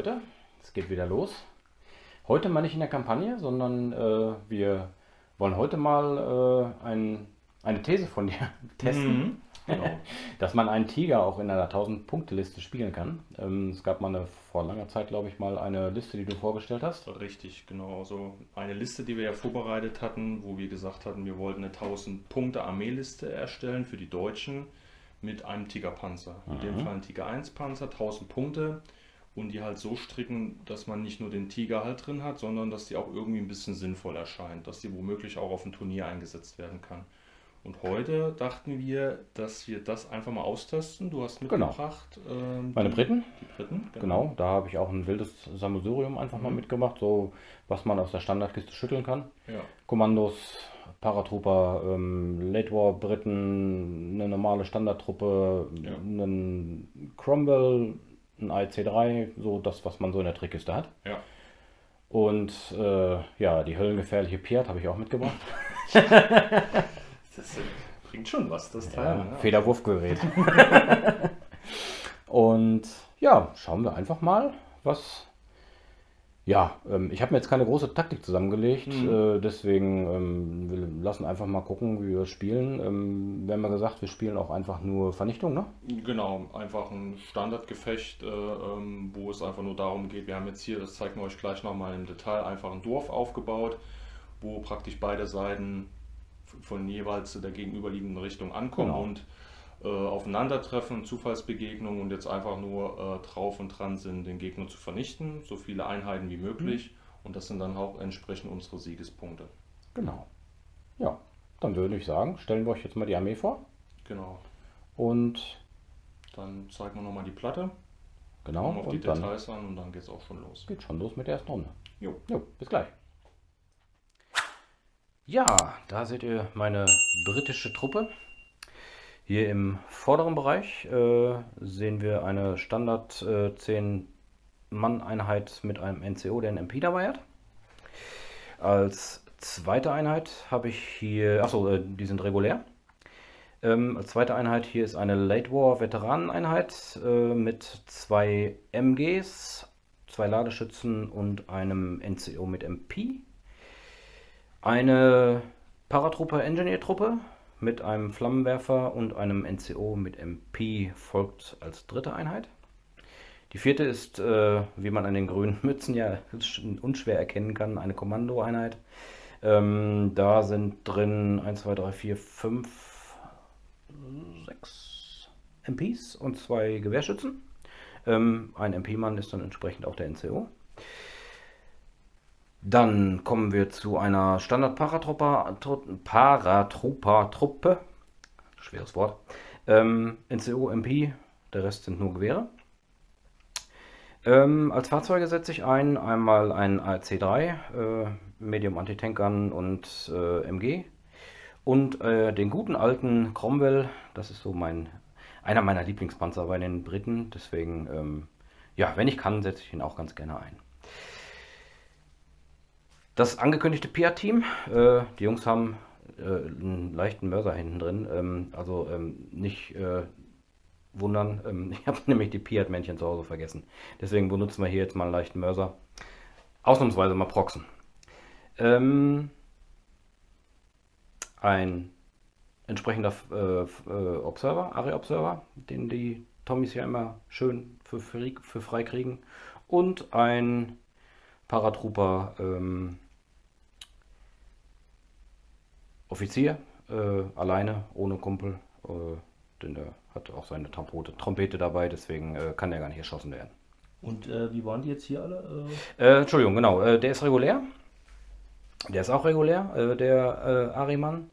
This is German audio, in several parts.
Leute, es geht wieder los. Heute mal nicht in der Kampagne, sondern wir wollen heute mal eine These von dir testen, Genau. dass man einen Tiger auch in einer 1000-Punkte-Liste spielen kann. Es gab mal vor langer Zeit, glaube ich, mal eine Liste, die du vorgestellt hast. Richtig, genau. Also eine Liste, die wir ja vorbereitet hatten, wo wir gesagt hatten, wir wollten eine 1000-Punkte-Armeeliste erstellen für die Deutschen mit einem Tigerpanzer. In dem Fall ein Tiger 1 Panzer, 1000 Punkte. Und die halt so stricken, dass man nicht nur den Tiger halt drin hat, sondern dass die auch irgendwie ein bisschen sinnvoll erscheint, dass die womöglich auch auf ein Turnier eingesetzt werden kann. Und heute dachten wir, dass wir das einfach mal austesten. Du hast mitgebracht Meine Briten. die Briten, Genau, da habe ich auch ein wildes Sammelsurium einfach mal mitgemacht, so was man aus der Standardkiste schütteln kann. Ja. Kommandos, Paratrooper, Late War Briten, eine normale Standardtruppe, Ja. einen Cromwell, ein IC3, so das, was man so in der Trickkiste hat. Ja. Und ja, die höllengefährliche Piat habe ich auch mitgebracht. Das bringt schon was, das Teil. Ja, Ne? Federwurfgerät. Und ja, schauen wir einfach mal, was. Ja, ich habe mir jetzt keine große Taktik zusammengelegt, deswegen wir lassen einfach mal gucken, wie wir spielen. Wir haben ja gesagt, wir spielen auch einfach nur Vernichtung, ne? Genau, einfach ein Standardgefecht, wo es einfach nur darum geht, wir haben jetzt hier, das zeigen wir euch gleich nochmal im Detail, einfach ein Dorf aufgebaut, wo praktisch beide Seiten von jeweils der gegenüberliegenden Richtung ankommen Genau. und aufeinandertreffen, Zufallsbegegnungen und jetzt einfach nur drauf und dran sind, den Gegner zu vernichten, so viele Einheiten wie möglich und das sind dann auch entsprechend unsere Siegespunkte. Genau. Ja, dann würde ich sagen, stellen wir euch jetzt mal die Armee vor. Genau, Und dann zeigen wir nochmal die Platte, genau, kommen auf die und dann Details an und dann geht es auch schon los. geht schon los mit der ersten Runde. Jo. Jo, bis gleich. Ja, da seht ihr meine britische Truppe. Hier im vorderen Bereich sehen wir eine Standard 10-Mann-Einheit mit einem NCO, der einen MP dabei hat. Als zweite Einheit habe ich hier, achso, die sind regulär. Als zweite Einheit hier ist eine Late War Veteraneneinheit mit 2 MGs, 2 Ladeschützen und einem NCO mit MP. Eine Paratrooper Engineer Truppe mit einem Flammenwerfer und einem NCO mit MP folgt als dritte Einheit. Die vierte ist, wie man an den grünen Mützen ja unschwer erkennen kann, eine Kommandoeinheit. Da sind drin 1, 2, 3, 4, 5, 6 MPs und 2 Gewehrschützen. Ein MP-Mann ist dann entsprechend auch der NCO. Dann kommen wir zu einer Standard-Paratrooper-Truppe. Schweres Wort. NCO, MP, der Rest sind nur Gewehre. Als Fahrzeuge setze ich ein, einmal ein AC-3, Medium Anti-Tank-Gun und MG. Und den guten alten Cromwell, das ist so einer meiner Lieblingspanzer bei den Briten. Deswegen, ja, wenn ich kann, setze ich ihn auch ganz gerne ein. Das angekündigte PIAT-Team, die Jungs haben einen leichten Mörser hinten drin, also nicht wundern, ich habe nämlich die PIAT-Männchen zu Hause vergessen. Deswegen benutzen wir hier jetzt mal einen leichten Mörser. Ausnahmsweise mal Proxen. Ein entsprechender Observer, Area-Observer, den die Tommys ja immer schön für frei kriegen. Und ein Paratrooper Offizier, alleine, ohne Kumpel, denn der hat auch seine Trompete dabei, deswegen kann der gar nicht erschossen werden. Und wie waren die jetzt hier alle? Entschuldigung, genau, der ist regulär. Der ist auch regulär, der Ariman.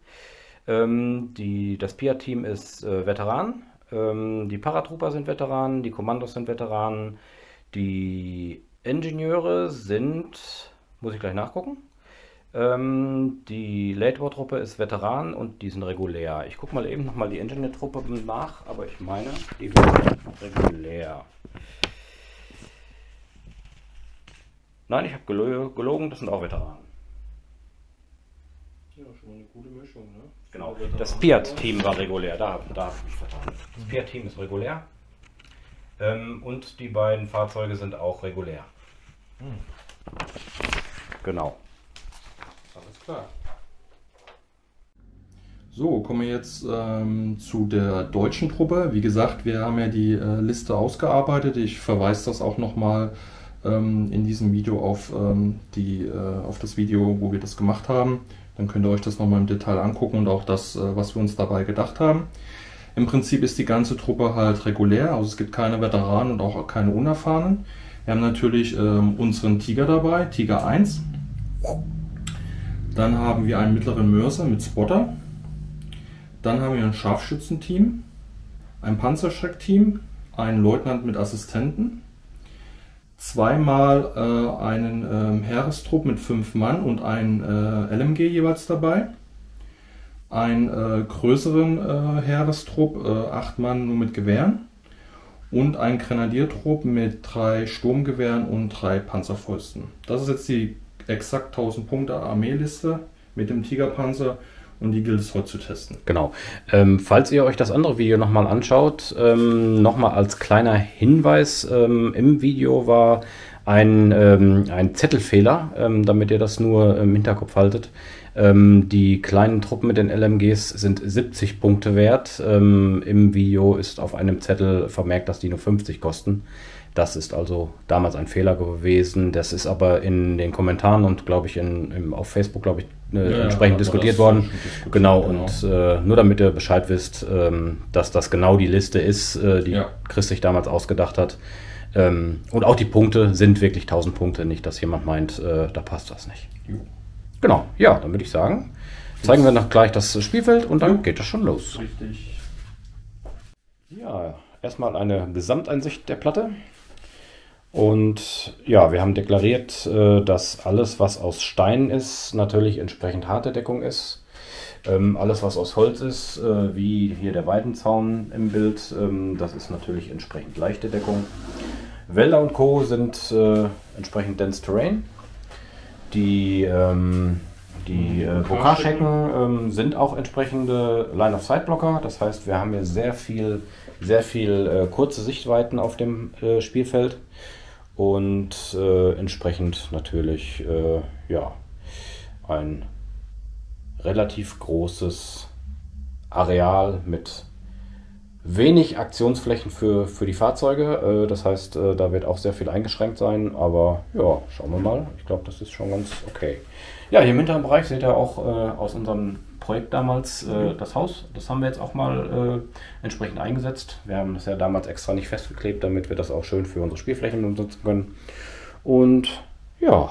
Das PIAT-Team ist Veteran. Die Paratrooper sind Veteranen, die Kommandos sind Veteranen, die Ingenieure sind, muss ich gleich nachgucken. Die Late War Truppe ist Veteran und die sind regulär. Ich gucke mal eben nochmal die Engineer Truppe nach, aber ich meine, die sind regulär. Nein, ich habe gelogen, das sind auch Veteranen. Ja, schon eine gute Mischung, ne? Genau, das PIAT-Team war regulär, da habe ich mich vertan. Das PIAT-Team ist regulär. Und die beiden Fahrzeuge sind auch regulär. Genau. Alles klar. So, kommen wir jetzt zu der deutschen Truppe. Wie gesagt, wir haben ja die Liste ausgearbeitet. Ich verweise das auch nochmal in diesem Video auf das Video, wo wir das gemacht haben. Dann könnt ihr euch das nochmal im Detail angucken und auch das, was wir uns dabei gedacht haben. Im Prinzip ist die ganze Truppe halt regulär, also es gibt keine Veteranen und auch keine Unerfahrenen. Wir haben natürlich unseren Tiger dabei, Tiger 1. Dann haben wir einen mittleren Mörser mit Spotter. Dann haben wir ein Scharfschützenteam, ein Panzerschreckteam, einen Leutnant mit Assistenten, zweimal einen Heerestrupp mit 5 Mann und ein LMG jeweils dabei. Einen größeren Heerestrupp, 8 Mann nur mit Gewehren und einen Grenadiertrupp mit 3 Sturmgewehren und 3 Panzerfäusten. Das ist jetzt die exakt 1000 Punkte Armeeliste mit dem Tigerpanzer und die gilt es heute zu testen. Genau. Falls ihr euch das andere Video nochmal anschaut, nochmal als kleiner Hinweis, im Video war ein Zettelfehler, damit ihr das nur im Hinterkopf haltet. Die kleinen Truppen mit den LMGs sind 70 Punkte wert. Im Video ist auf einem Zettel vermerkt, dass die nur 50 kosten. Das ist also damals ein Fehler gewesen. Das ist aber in den Kommentaren und glaube ich auf Facebook entsprechend diskutiert worden. Genau, und nur damit ihr Bescheid wisst, dass das genau die Liste ist, die Chris sich damals ausgedacht hat. Und auch die Punkte sind wirklich 1000 Punkte, nicht, dass jemand meint, da passt das nicht. Genau, ja, dann würde ich sagen, zeigen wir noch gleich das Spielfeld und dann geht das schon los. Richtig. Ja, erstmal eine Gesamteinsicht der Platte. Und ja, wir haben deklariert, dass alles, was aus Stein ist, natürlich entsprechend harte Deckung ist. Alles, was aus Holz ist, wie hier der Weidenzaun im Bild, das ist natürlich entsprechend leichte Deckung. Wälder und Co. sind entsprechend Dense Terrain. Die Bokage-Hecken sind auch entsprechende Line-of-Sight-Blocker. Das heißt, wir haben hier sehr viel kurze Sichtweiten auf dem Spielfeld und entsprechend natürlich ein relativ großes Areal mit wenig Aktionsflächen für die Fahrzeuge. Das heißt, da wird auch sehr viel eingeschränkt sein, aber ja, schauen wir mal. Ich glaube, das ist schon ganz okay. Ja, hier im hinteren Bereich seht ihr auch aus unserem Projekt damals das Haus. Das haben wir jetzt auch mal entsprechend eingesetzt. Wir haben das ja damals extra nicht festgeklebt, damit wir das auch schön für unsere Spielflächen nutzen können. Und ja,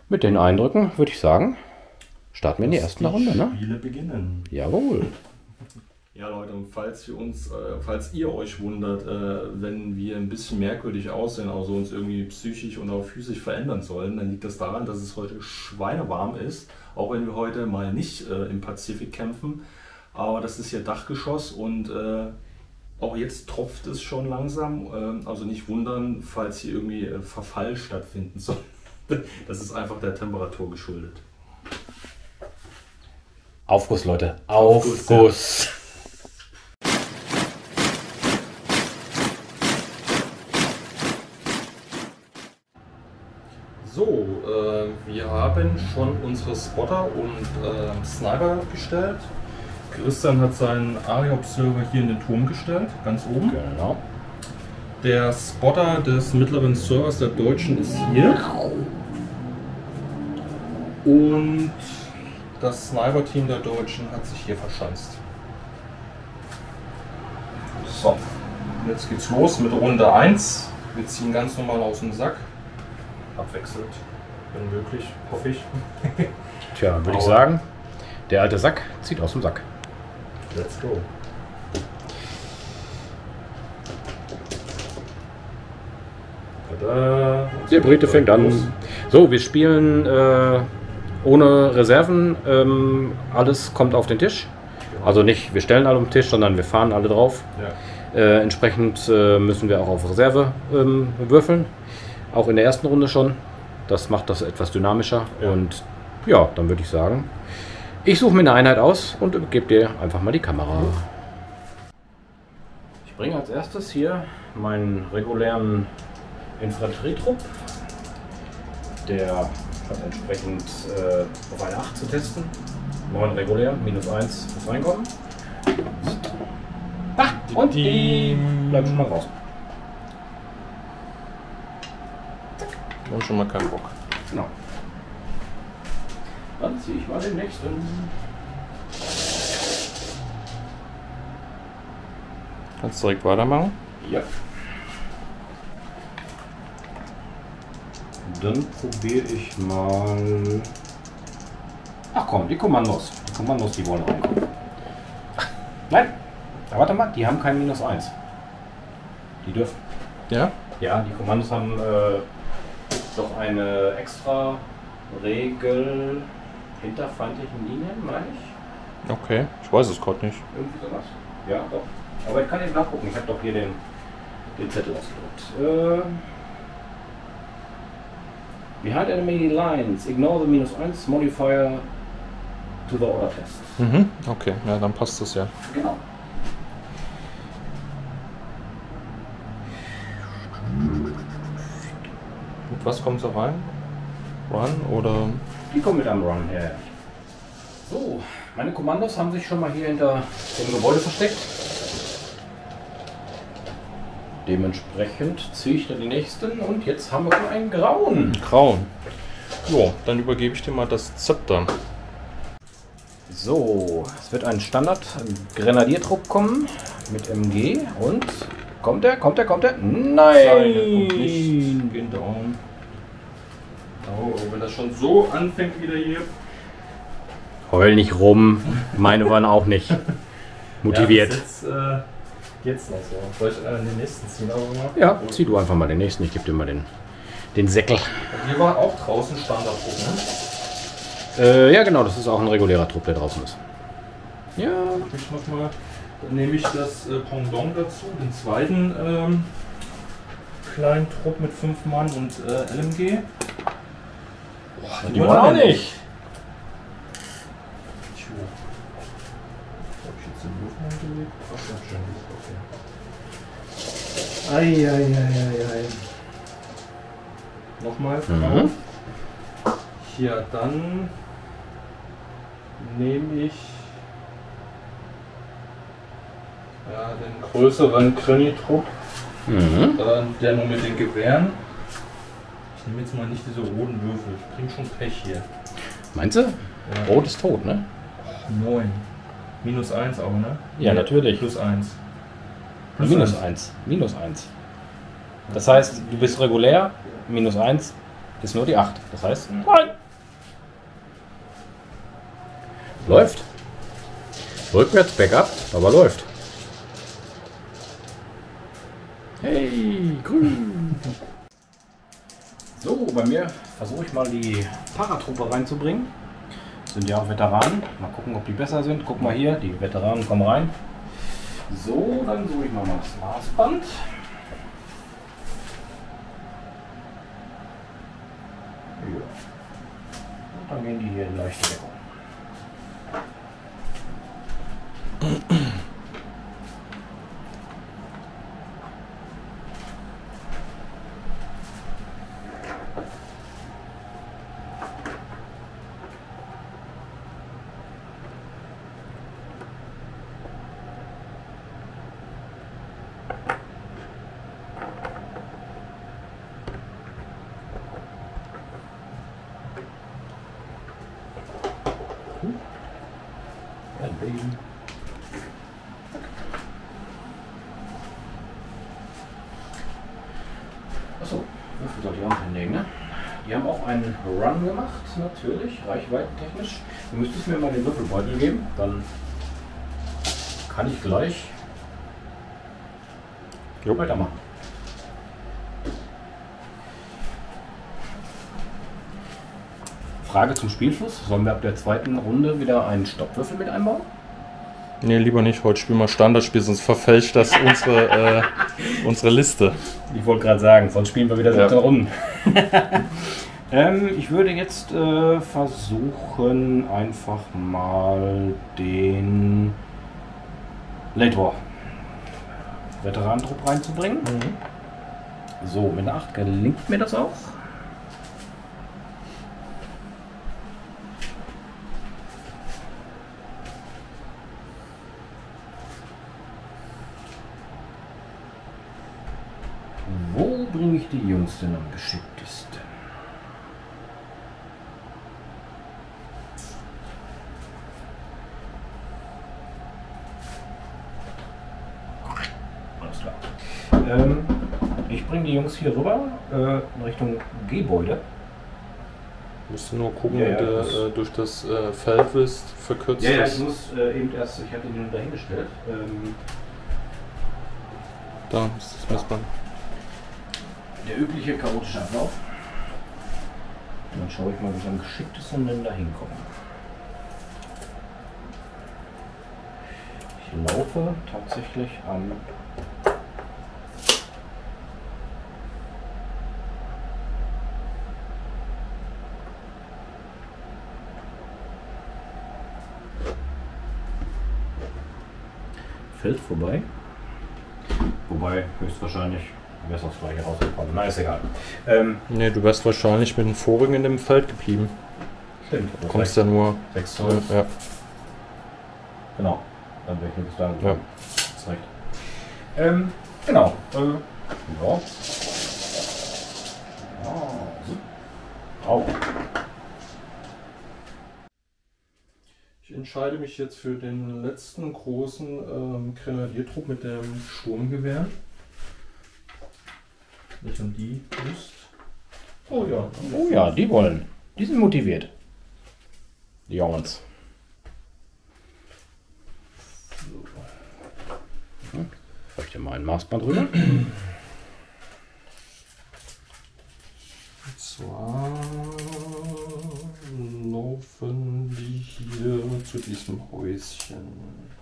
mit den Eindrücken würde ich sagen, starten wir in die erste Runde. Ne? Spiele beginnen. Jawohl. Ja Leute, und falls ihr euch wundert, wenn wir ein bisschen merkwürdig aussehen, also uns irgendwie psychisch und auch physisch verändern sollen, dann liegt das daran, dass es heute schweinewarm ist, auch wenn wir heute mal nicht im Pazifik kämpfen, aber das ist hier Dachgeschoss und auch jetzt tropft es schon langsam, also nicht wundern, falls hier irgendwie Verfall stattfinden soll. Das ist einfach der Temperatur geschuldet. Aufguss, Leute. Aufguss. So, wir haben schon unsere Spotter und Sniper gestellt. Christian hat seinen Area-Observer hier in den Turm gestellt, ganz oben. Genau. Der Spotter des mittleren Servers der Deutschen ist hier. Und das Sniper-Team der Deutschen hat sich hier verschanzt. So, jetzt geht's los mit Runde 1. Wir ziehen ganz normal aus dem Sack. Abwechselnd, wenn möglich, hoffe ich. Tja, würde ich sagen, der alte Sack zieht aus dem Sack. Let's go. Tada. Der Brite fängt an. So, wir spielen ohne Reserven. Alles kommt auf den Tisch. Also nicht, wir stellen alle auf den Tisch, sondern wir fahren alle drauf. Ja. Entsprechend müssen wir auch auf Reserve würfeln. Auch in der ersten Runde schon. Das macht das etwas dynamischer. Ja. Und ja, dann würde ich sagen, ich suche mir eine Einheit aus und gebe dir einfach mal die Kamera. Ich Ich bringe als erstes hier meinen regulären Infanterietrupp. Der hat entsprechend auf eine 8 zu testen. 9 regulär, -1 fürs Reinkommen. Und die bleiben schon mal raus. Ich habe schon mal keinen Bock. Genau. Dann ziehe ich mal den nächsten. Kannst du direkt weitermachen? Ja. Dann probiere ich mal. Ach komm, die Kommandos. Die Kommandos, die wollen reinkommen. Nein! Ja, warte mal, die haben kein -1. Die dürfen. Ja? Ja, die Kommandos haben doch eine extra Regel hinter feindlichen Linien, meine ich. Okay, ich weiß es gerade nicht. Irgendwie sowas. Ja, doch. Aber ich kann eben nachgucken. Ich habe doch hier den Zettel ausgedruckt. Behind enemy lines, ignore the -1 modifier to the order test. Mhm, okay, ja, dann passt das ja. Genau. Mit was kommt so rein? Run oder? Die kommen mit einem Run her. So, meine Kommandos haben sich schon mal hier hinter dem Gebäude versteckt. Dementsprechend ziehe ich da die nächsten und jetzt haben wir einen grauen. Grauen. Jo, dann übergebe ich dir mal das Zepter. So, es wird ein Standard-Grenadiertrupp kommen mit MG und kommt er? Nein! Gehen down. Oh, wenn das schon so anfängt wieder hier. Heul nicht rum, meine waren auch nicht motiviert. Ja, jetzt noch so. Soll ich den nächsten ziehen? Ja, zieh du einfach mal den nächsten, ich gebe dir mal den Säckel. Hier war auch draußen Standarddruck, ne? Ja genau, das ist auch ein regulärer Trupp, der draußen ist. Ja. Ich mach mal, dann nehme ich das Pendant dazu, den zweiten kleinen Trupp mit 5 Mann und LMG. Boah, Die wollen auch nicht. Hab ich jetzt den Würfel angelegt? Ach, okay. Eieieiei. Nochmal drauf. Hier, dann nehme ich den größeren Krönitrupp, der nur mit den Gewehren. Ich nehme jetzt mal nicht diese roten Würfel, ich bringe schon Pech hier. Meinst du? Ja. Rot ist tot, ne? 9. -1 auch, ne? Ja, natürlich. +1. -1. Das heißt, du bist regulär, -1 ist nur die 8. Das heißt, nein. Läuft. Rückwärts, Backup, aber läuft. Hey, grün. So, bei mir versuche ich mal die Paratruppe reinzubringen. Sind ja auch Veteranen. Mal gucken, ob die besser sind. Guck mal hier, die Veteranen kommen rein. So, dann suche ich mal das Maßband. Ja. Und dann gehen die hier in leichte Deckung. Achso, Würfel sollte ich auch noch hinlegen, ne? Die haben auch einen Run gemacht, natürlich, reichweitentechnisch. Du müsstest mir mal den Würfelbeutel geben, dann kann ich gleich weitermachen. Frage zum Spielfluss. Sollen wir ab der zweiten Runde wieder einen Stoppwürfel mit einbauen? Ne, lieber nicht. Heute spielen wir Standardspiel, sonst verfälscht das unsere Liste. Ich wollte gerade sagen, sonst spielen wir wieder 17 Runden. Ich würde jetzt versuchen, einfach mal den Late War Veteranentrupp reinzubringen. So, mit einer 8 gelingt mir das auch. Wo bringe ich die Jungs denn am geschicktesten? Alles klar. Ich bringe die Jungs hier rüber in Richtung Gebäude. Musst du nur gucken, Ja, ja, ob du durch das Feld wirst, verkürzt Ja, ist. ich muss eben erst, ich hatte ihn nur dahingestellt. Da ist das Messband. Der übliche chaotische Ablauf. Und dann schaue ich mal, wie ich am geschicktesten denn da hinkomme. Ich laufe tatsächlich am Feld vorbei. Wobei höchstwahrscheinlich wäre es das gleiche rausgekommen. Na, ist egal. Ne, du wärst wahrscheinlich mit dem vorigen in dem Feld geblieben. Stimmt. Du kommst ja nur. 6 Zoll. Ja. Genau. Dann wäre ich nichts da gekommen. Ja. Hast recht. Genau. Ja. Oh. Ich entscheide mich jetzt für den letzten großen Grenadiertrupp mit dem Sturmgewehr. Nicht um die Lust. Oh ja. Oh ja, die wollen. Die sind motiviert. Die Jungs. Soll ich dir mal ein Maßband rüber? Und zwar laufen die hier zu diesem Häuschen.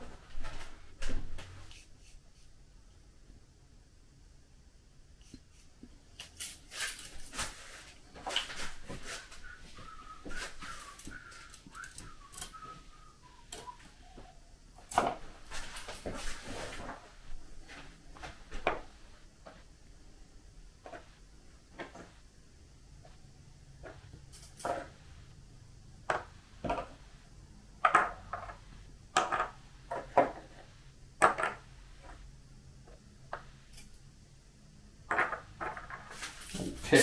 Okay.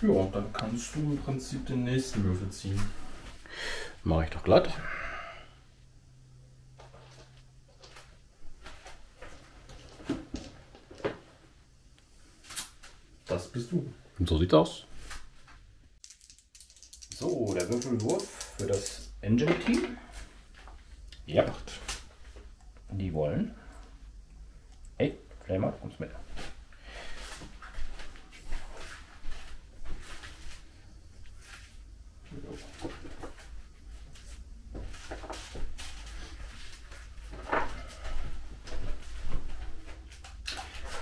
Ja, und dann kannst du im Prinzip den nächsten Würfel ziehen. Mache ich doch glatt. Das bist du. Und so sieht's aus. So, der Würfelwurf für das Engine-Team. Ja. Die wollen. Hey, Flamer, kommst mit.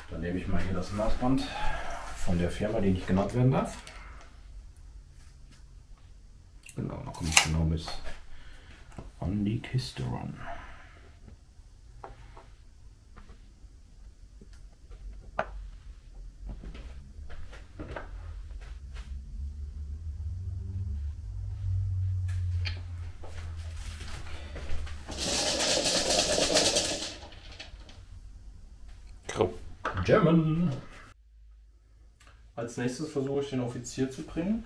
Dann nehme ich mal hier das Maßband von der Firma, die nicht genannt werden darf. Genau, da komme ich genau bis an die Kiste ran. German. Als nächstes versuche ich den Offizier zu bringen.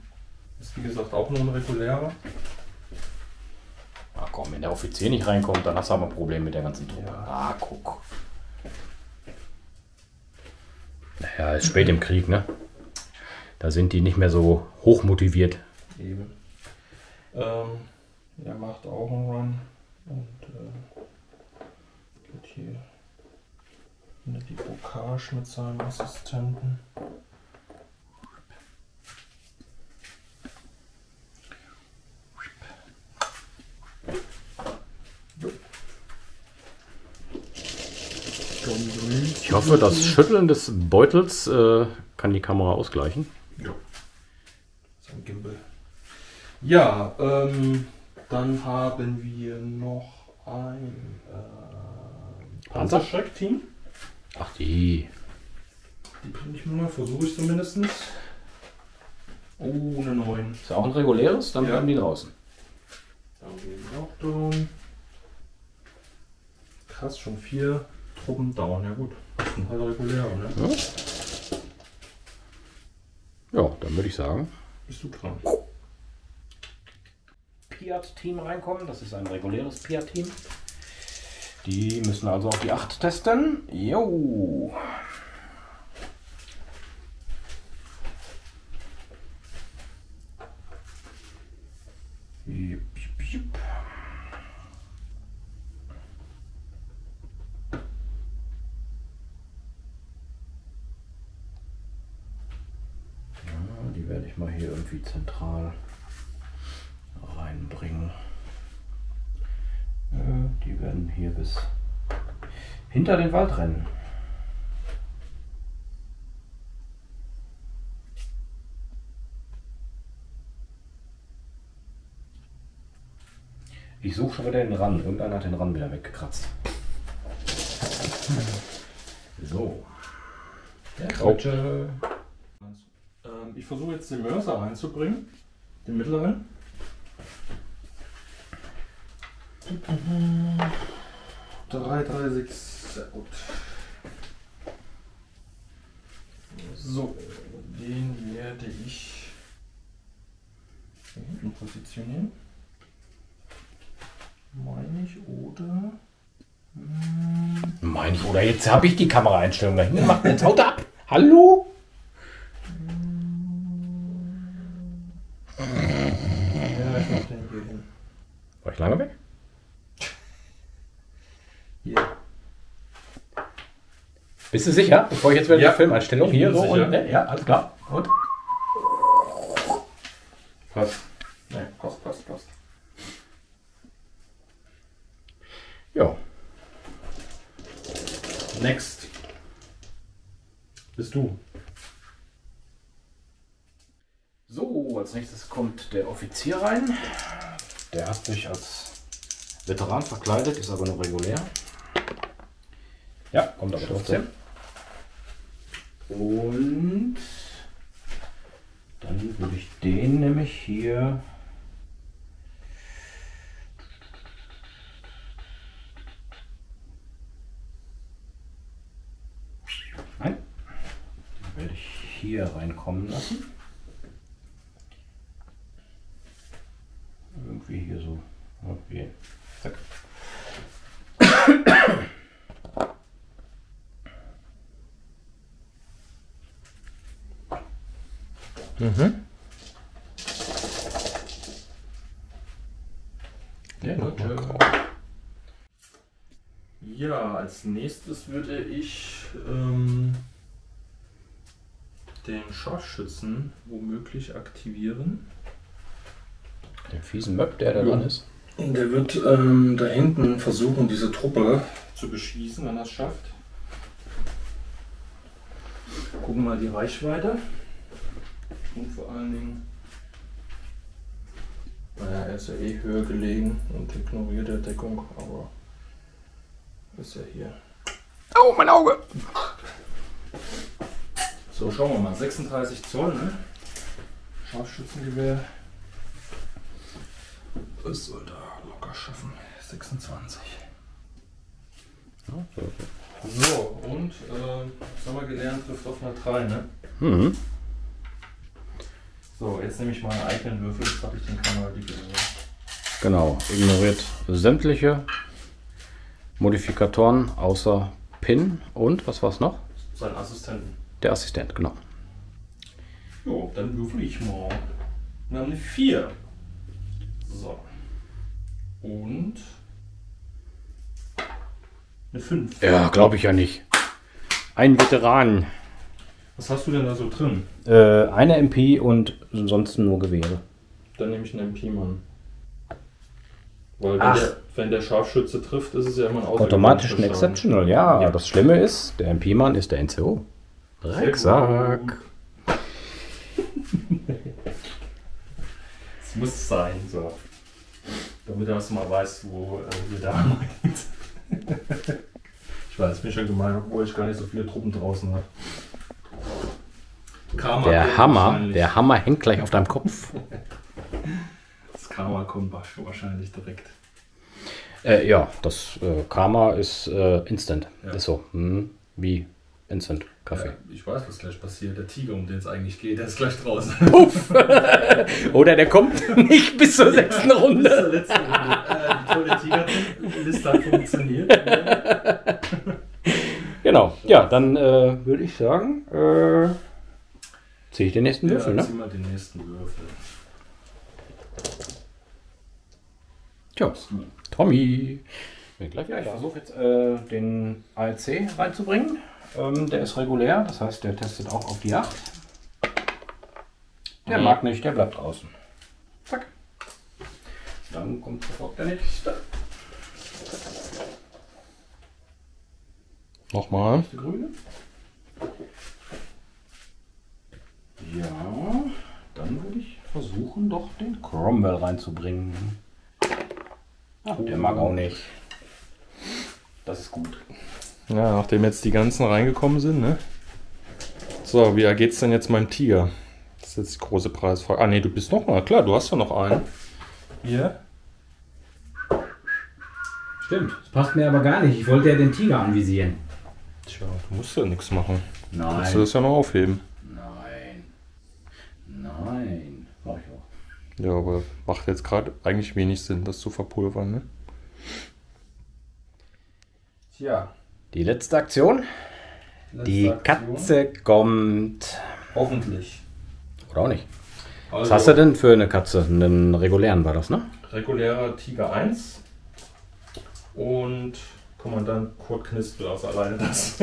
Ist wie gesagt auch nur ein regulärer. Ah komm, wenn der Offizier nicht reinkommt, dann hast du aber ein Problem mit der ganzen Truppe. Ja. Ah, guck. Naja, ist spät im Krieg, ne? Da sind die nicht mehr so hoch motiviert. Eben. Er macht auch einen Run und geht hier in die Bocage mit seinem Assistenten. Ich hoffe, das Schütteln des Beutels kann die Kamera ausgleichen. Ja. So ein Gimbal. Ja, dann haben wir noch ein Panzerschreck-Team. Ach die. Die bringe ich mal, versuche ich zumindest. Oh, eine 9. Ist auch ein reguläres, dann Ja. bleiben die draußen. Dann gehen wir auch down. Krass, schon 4 Truppen down. Ja gut, das sind halt reguläre, ne? Ja, dann würde ich sagen. Bist du dran? Piat-Team reinkommen. Das ist ein reguläres Piat-Team. Die müssen also auf die 8 testen. Jo. Jupp, jupp, jupp. Ja, die werde ich mal hier irgendwie zentral reinbringen. Die werden hier bis hinter den Wald rennen. Ich suche schon wieder den Ran. Irgendeiner hat den Ran wieder weggekratzt. So. Der Deutsche. Ich versuche jetzt den Mörser reinzubringen. Den mittleren. 3, 3, 6. Sehr gut. So, den werde ich hier hinten positionieren. Meine ich, oder? Meine ich, oder jetzt habe ich die Kameraeinstellung dahin gemacht. Jetzt haut er ab. Hallo? Ja, ich mach den hier hin. War ich lange weg? Hier. Bist du sicher? Bevor ich jetzt wieder Ja. die Filmeinstellung Ich hier bin so sicher. und ja, alles klar. Gut. Passt. Ne, passt. Ja. Next. Bist du. So, als nächstes kommt der Offizier rein. Der hat sich als Veteran verkleidet, ist aber nur regulär. Ja, kommt aber trotzdem. Und dann würde ich den nämlich hier. Nein, den werde ich hier reinkommen lassen. Irgendwie hier so. Okay. Zack. Der Deutsche. Ja, als nächstes würde ich den Scharfschützen womöglich aktivieren. Den fiesen Möb, der da Ja. dran ist. Und der wird da hinten versuchen, diese Truppe zu beschießen, wenn er es schafft. Gucken mal die Reichweite. Und vor allen Dingen, naja, er ist ja eh höher gelegen und ignoriert der Deckung, aber ist ja hier. Oh, mein Auge! So, schauen wir mal. 36 Zoll, ne? Scharfschützengewehr. Das soll da locker schaffen. 26. So, und was haben wir gelernt? Trifft auf eine 3, ne? Mhm. So, jetzt nehme ich mal einen eigenen Würfel. Jetzt habe ich den Kamera Genau, ignoriert sämtliche Modifikatoren außer Pin und was war es noch? Seinen Assistenten. Der Assistent, genau. Jo, dann würfel ich mal. Wir haben eine 4. So. Und eine 5. Ja, glaube ich ja nicht. Ein Veteran. Was hast du denn da so drin? Eine MP und ansonsten nur Gewehre. Dann nehme ich einen MP-Mann. Weil Ach. wenn der Scharfschütze trifft, ist es ja immer ein Automatisch ein außergewöhnlicher Schaden. Exceptional, ja. Ja. Das Schlimme ist, der MP-Mann ist der NCO. Drecksack. Es muss sein, so. Damit du mal weißt, wo wir da meint. weiß, bin schon gemein, obwohl ich gar nicht so viele Truppen draußen habe. Der Hammer hängt gleich auf deinem Kopf. Das Karma kommt wahrscheinlich direkt. Ja, das Karma ist instant. Ja. Ist so. Wie Instant Kaffee. Ja, ich weiß, was gleich passiert. Der Tiger, um den es eigentlich geht, der ist gleich draußen. Puff! Oder der kommt nicht bis zur 6. Runde. Bis zur letzten Runde. Die tolle Tiger-Liste hat funktioniert. Genau. Ja, dann würde ich sagen, ziehe ich den nächsten Würfel, ne? Zieh mal den nächsten Würfel. Tja, Tommy. Bin gleich wieder. Ich versuche jetzt den ALC reinzubringen. Der ist regulär, das heißt, der testet auch auf die 8. Der mag nicht, der bleibt draußen. Zack. Dann kommt sofort der nächste. Nochmal. Der grüne. Ja, dann würde ich versuchen, doch den Cromwell reinzubringen. Ach, der mag auch nicht. Das ist gut. Ja, nachdem jetzt die ganzen reingekommen sind, ne? So, wie geht's denn jetzt meinem Tiger? Das ist jetzt die große Preisfrage. Ah, ne, du bist noch mal. Klar, du hast ja noch einen. Hier. Stimmt, das passt mir aber gar nicht. Ich wollte ja den Tiger anvisieren. Tja, du musst ja nichts machen. Nein. Kannst du das ja noch aufheben. Nein. Mach ich auch. Ja, aber macht jetzt gerade eigentlich wenig Sinn, das zu verpulvern, ne? Tja. Die letzte Aktion. Die Katze kommt. Hoffentlich. Oder auch nicht. Also, Was hast du denn für eine Katze? Einen regulären war das, ne? regulärer Tiger 1 und Kommandant Kurt Knispel aus alleine. Das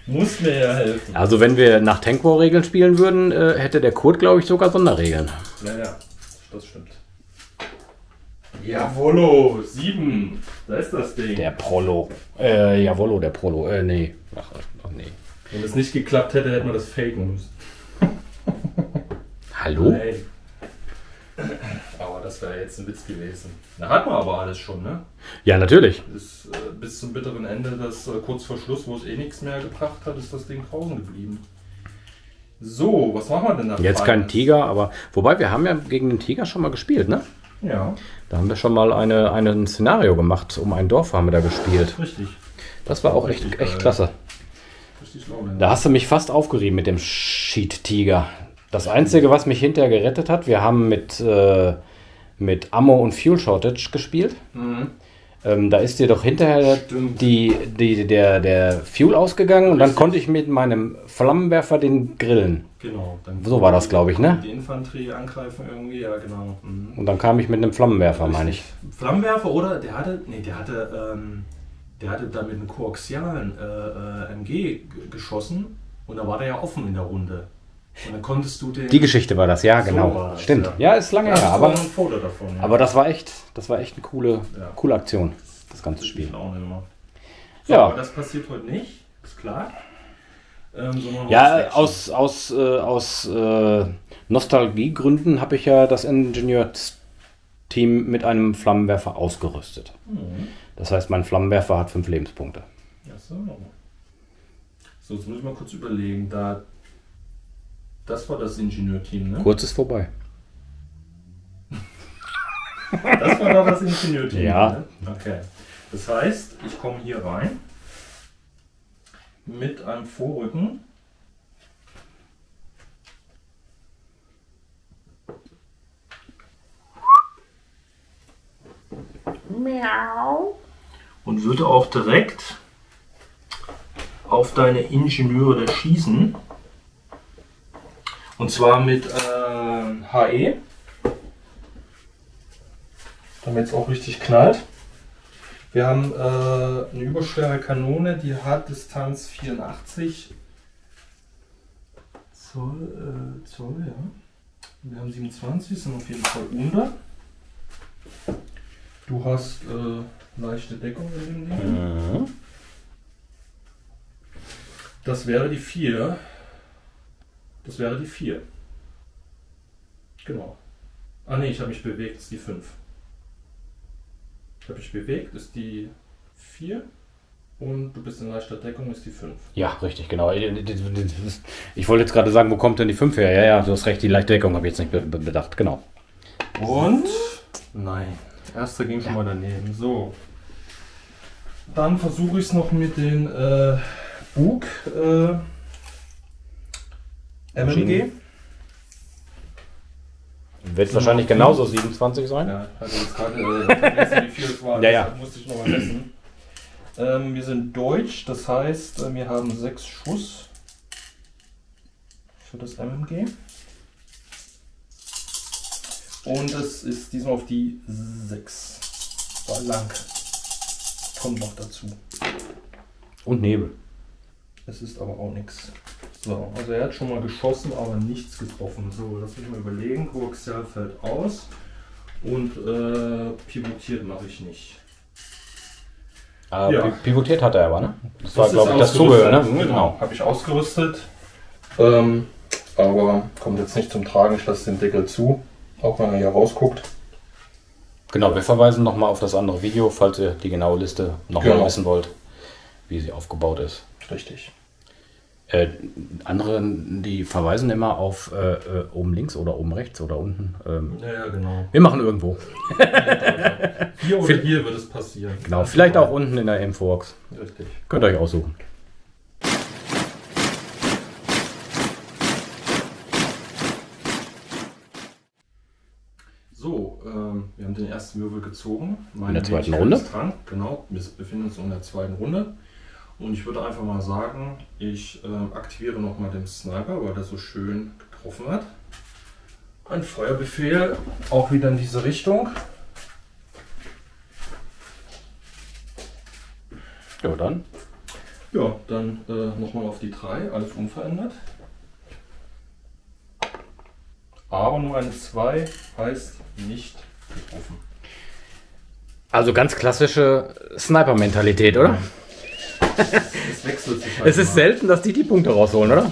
muss mir ja helfen. Also wenn wir nach Tank War Regeln spielen würden, hätte der Kurt, glaube ich, sogar Sonderregeln. Ja, das stimmt. Jawollo, 7. Da ist das Ding. Der Prolo. Jawollo, der Prolo. Nee. Ach, nee. Wenn es nicht geklappt hätte, hätten wir das faken müssen. Hallo? Nein. Aber das wäre jetzt ein Witz gewesen. Da hat man aber alles schon, ne? Ja, natürlich. Bis zum bitteren Ende, das kurz vor Schluss, wo es eh nichts mehr gebracht hat, ist das Ding draußen geblieben. So, was machen wir denn da? Jetzt kein Tiger, aber wobei wir haben ja gegen den Tiger schon mal gespielt, ne? Ja. Da haben wir schon mal ein Szenario gemacht, um ein Dorf haben wir da gespielt. Richtig. Das war auch echt klasse. Richtig schlau, Da hast du mich fast aufgerieben mit dem Sheet-Tiger. Das Einzige, was mich hinterher gerettet hat, wir haben mit Ammo und Fuel Shortage gespielt. Mhm. Da ist dir doch hinterher der Fuel ausgegangen und dann konnte ich mit meinem Flammenwerfer den grillen. Genau. Dann So war das, glaube ich, ne? Die Infanterie angreifen irgendwie, ja genau. Mhm. Und dann kam ich mit einem Flammenwerfer, meine ich. Flammenwerfer oder? Der hatte da mit einem koaxialen MG geschossen und da war der ja offen in der Runde. Und dann konntest du den... Die Geschichte war das, ja, So genau. war das, Stimmt. ja. Ja, ist lange her, Ja, aber, ein Foto davon, ja. aber das war echt eine coole Aktion, das ganze Spiel. Spiel. Auch nicht mehr. So, Ja. aber das passiert heute nicht, ist klar. Sondern Ja, Action. aus Nostalgiegründen habe ich ja das Ingenieursteam mit einem Flammenwerfer ausgerüstet. Mhm. Das heißt, mein Flammenwerfer hat 5 Lebenspunkte. Ja, so, jetzt muss ich mal kurz überlegen. Das war das Ingenieurteam, ne? Kurz ist vorbei. Das war doch das Ingenieurteam. Ja. Ne? Okay. Das heißt, ich komme hier rein mit einem Vorrücken. Miau. Und würde auch direkt auf deine Ingenieure schießen. Und zwar mit HE. Damit es auch richtig knallt. Wir haben eine überschwere Kanone, die hat Distanz 84 Zoll, ja. Wir haben 27, sind auf jeden Fall unter. Du hast leichte Deckung in dem Ding. Mhm. Das wäre die 4. Das wäre die 4. Genau. Ah ne, ich habe mich bewegt, ist die 5. Ich habe mich bewegt, ist die 4. Und du bist in leichter Deckung, ist die 5. Ja, richtig, genau. Ich wollte jetzt gerade sagen, wo kommt denn die 5 her? Ja, ja, du hast recht, die leichte Deckung habe ich jetzt nicht bedacht, genau. Und? Nein. Erster ging schon mal daneben. So. Dann versuche ich es noch mit den Bug MMG. Wird wahrscheinlich genauso 27 sein. Ja, also jetzt gerade vergessen, wie viel es war. Ja, ja. Deshalb musste ich noch mal messen. Wir sind deutsch, das heißt, wir haben 6 Schuss für das MMG. Und es ist diesmal auf die 6. War lang. Kommt noch dazu. Und Nebel. Es ist aber auch nichts. So, also er hat schon mal geschossen, aber nichts getroffen. So, lass mich mal überlegen. Koaxial fällt aus. Und pivotiert mache ich nicht. Ja. Pivotiert hat er aber, ne? Das war, Das glaube ist ich, das Zubehör, ne? Genau, habe ich ausgerüstet. Aber kommt jetzt nicht zum Tragen. Ich lasse den Deckel zu, auch wenn er hier rausguckt. Genau, wir verweisen nochmal auf das andere Video, falls ihr die genaue Liste nochmal wissen wollt, wie sie aufgebaut ist. Richtig. Andere, die verweisen immer auf oben links oder oben rechts oder unten. Ja, genau. Wir machen irgendwo. Hier oder hier wird es passieren. Genau, vielleicht auch unten in der Infobox. Richtig. Könnt ihr euch aussuchen. So, wir haben den ersten Würfel gezogen. In der zweiten Runde? Dran. Genau, wir befinden uns in der zweiten Runde. Und ich würde einfach mal sagen, ich aktiviere nochmal den Sniper, weil der so schön getroffen hat. Ein Feuerbefehl, auch wieder in diese Richtung. Ja, dann. Ja, dann nochmal auf die 3, alles unverändert. Aber nur eine 2 heißt nicht getroffen. Also ganz klassische Sniper-Mentalität, oder? Es wechselt sich halt Es ist mal. selten, dass die Punkte rausholen, oder?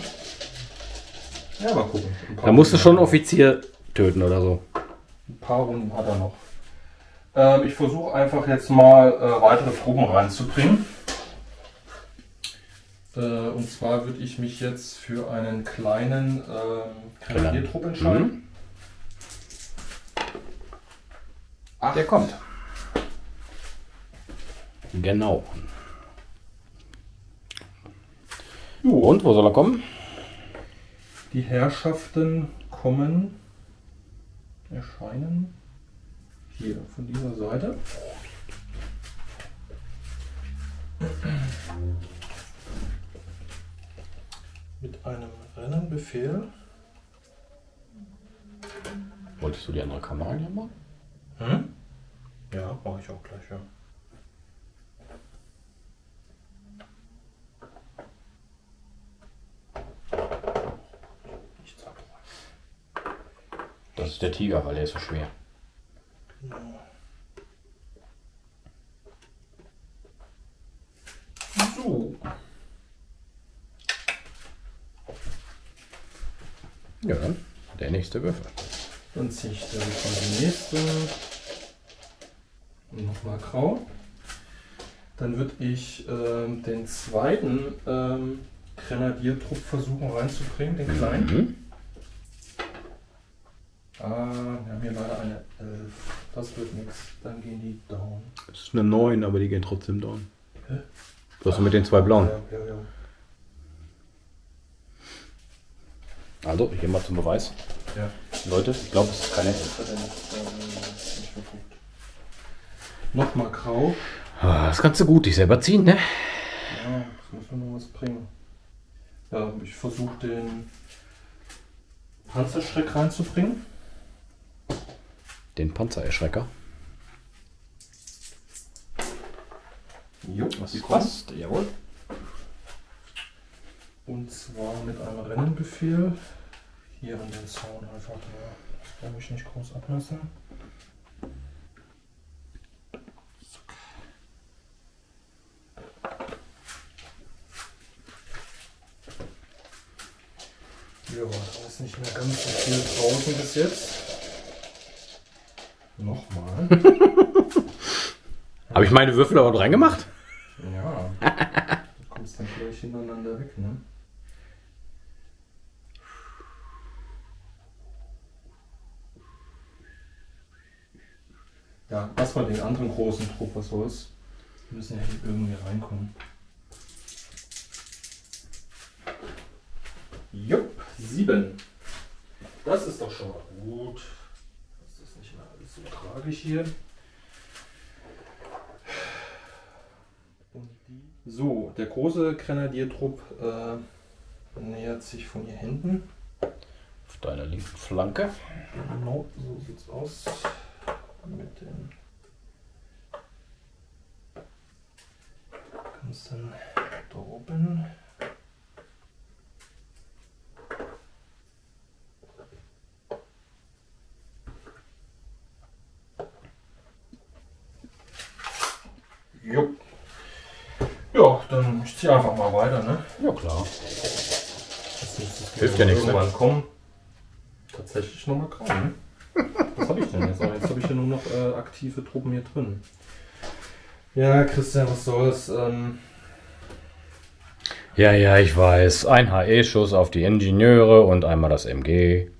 Ja, mal gucken. Da musst du schon einen Offizier töten oder so. Ein paar Runden hat er noch. Ich versuche einfach jetzt mal weitere Truppen reinzubringen. Und zwar würde ich mich jetzt für einen kleinen Grenadiertrupp entscheiden. Der kommt. Genau. Und, wo soll er kommen? Die Herrschaften erscheinen hier von dieser Seite. Mit einem Rennenbefehl. Wolltest du die andere Kamera hier machen? Hm? Ja, mache ich auch gleich, ja. Das ist der Tiger, weil der ist so schwer. Genau. So. Ja, dann der nächste Würfel. Dann ziehe ich direkt mal die nächste. Und nochmal grau. Dann würde ich den zweiten Grenadiertrupp versuchen reinzubringen, den kleinen. Mhm. Wir haben hier leider eine 11. Das wird nichts. Dann gehen die down. Das ist eine 9, aber die gehen trotzdem down. Hä? Du hast mit den zwei blauen. Ja. Also, ich gehe mal zum Beweis. Ja. Leute, ich glaube, es ist keine 11. Nochmal grau. Das kannst du gut dich selber ziehen, ne? Ja, das muss mir noch was bringen. Ja, ich versuche den Panzerschreck reinzubringen. Den Panzererschrecker. Jo, Das passt, jawohl. Und zwar mit einem Rennenbefehl. Hier an den Zaun einfach. Ja, das brauche ich nicht groß abmessen. Ja, da ist nicht mehr ganz so viel draußen bis jetzt. Nochmal. Habe ich meine Würfel aber reingemacht? Ja, Du kommst dann gleich hintereinander weg, ne? Ja, lass mal den anderen großen Trupp, was soll's. Wir müssen ja irgendwie reinkommen. Jupp, 7. Das ist doch schon mal gut. Das ist nicht mehr alles so tragisch hier. So, der große Grenadiertrupp nähert sich von hier hinten. Auf deiner linken Flanke. Genau, so sieht's aus. Mit den kannst dann da oben. Jo. Ja, dann ich ziehe einfach mal weiter, ne? Ja klar. Hilft ja nichts, irgendwann kommen. Tatsächlich nochmal grauen. Was habe ich denn jetzt? Jetzt habe ich ja nur noch aktive Truppen hier drin. Ja, Christian, was soll's? Ja, ich weiß. Ein HE-Schuss auf die Ingenieure und einmal das MG.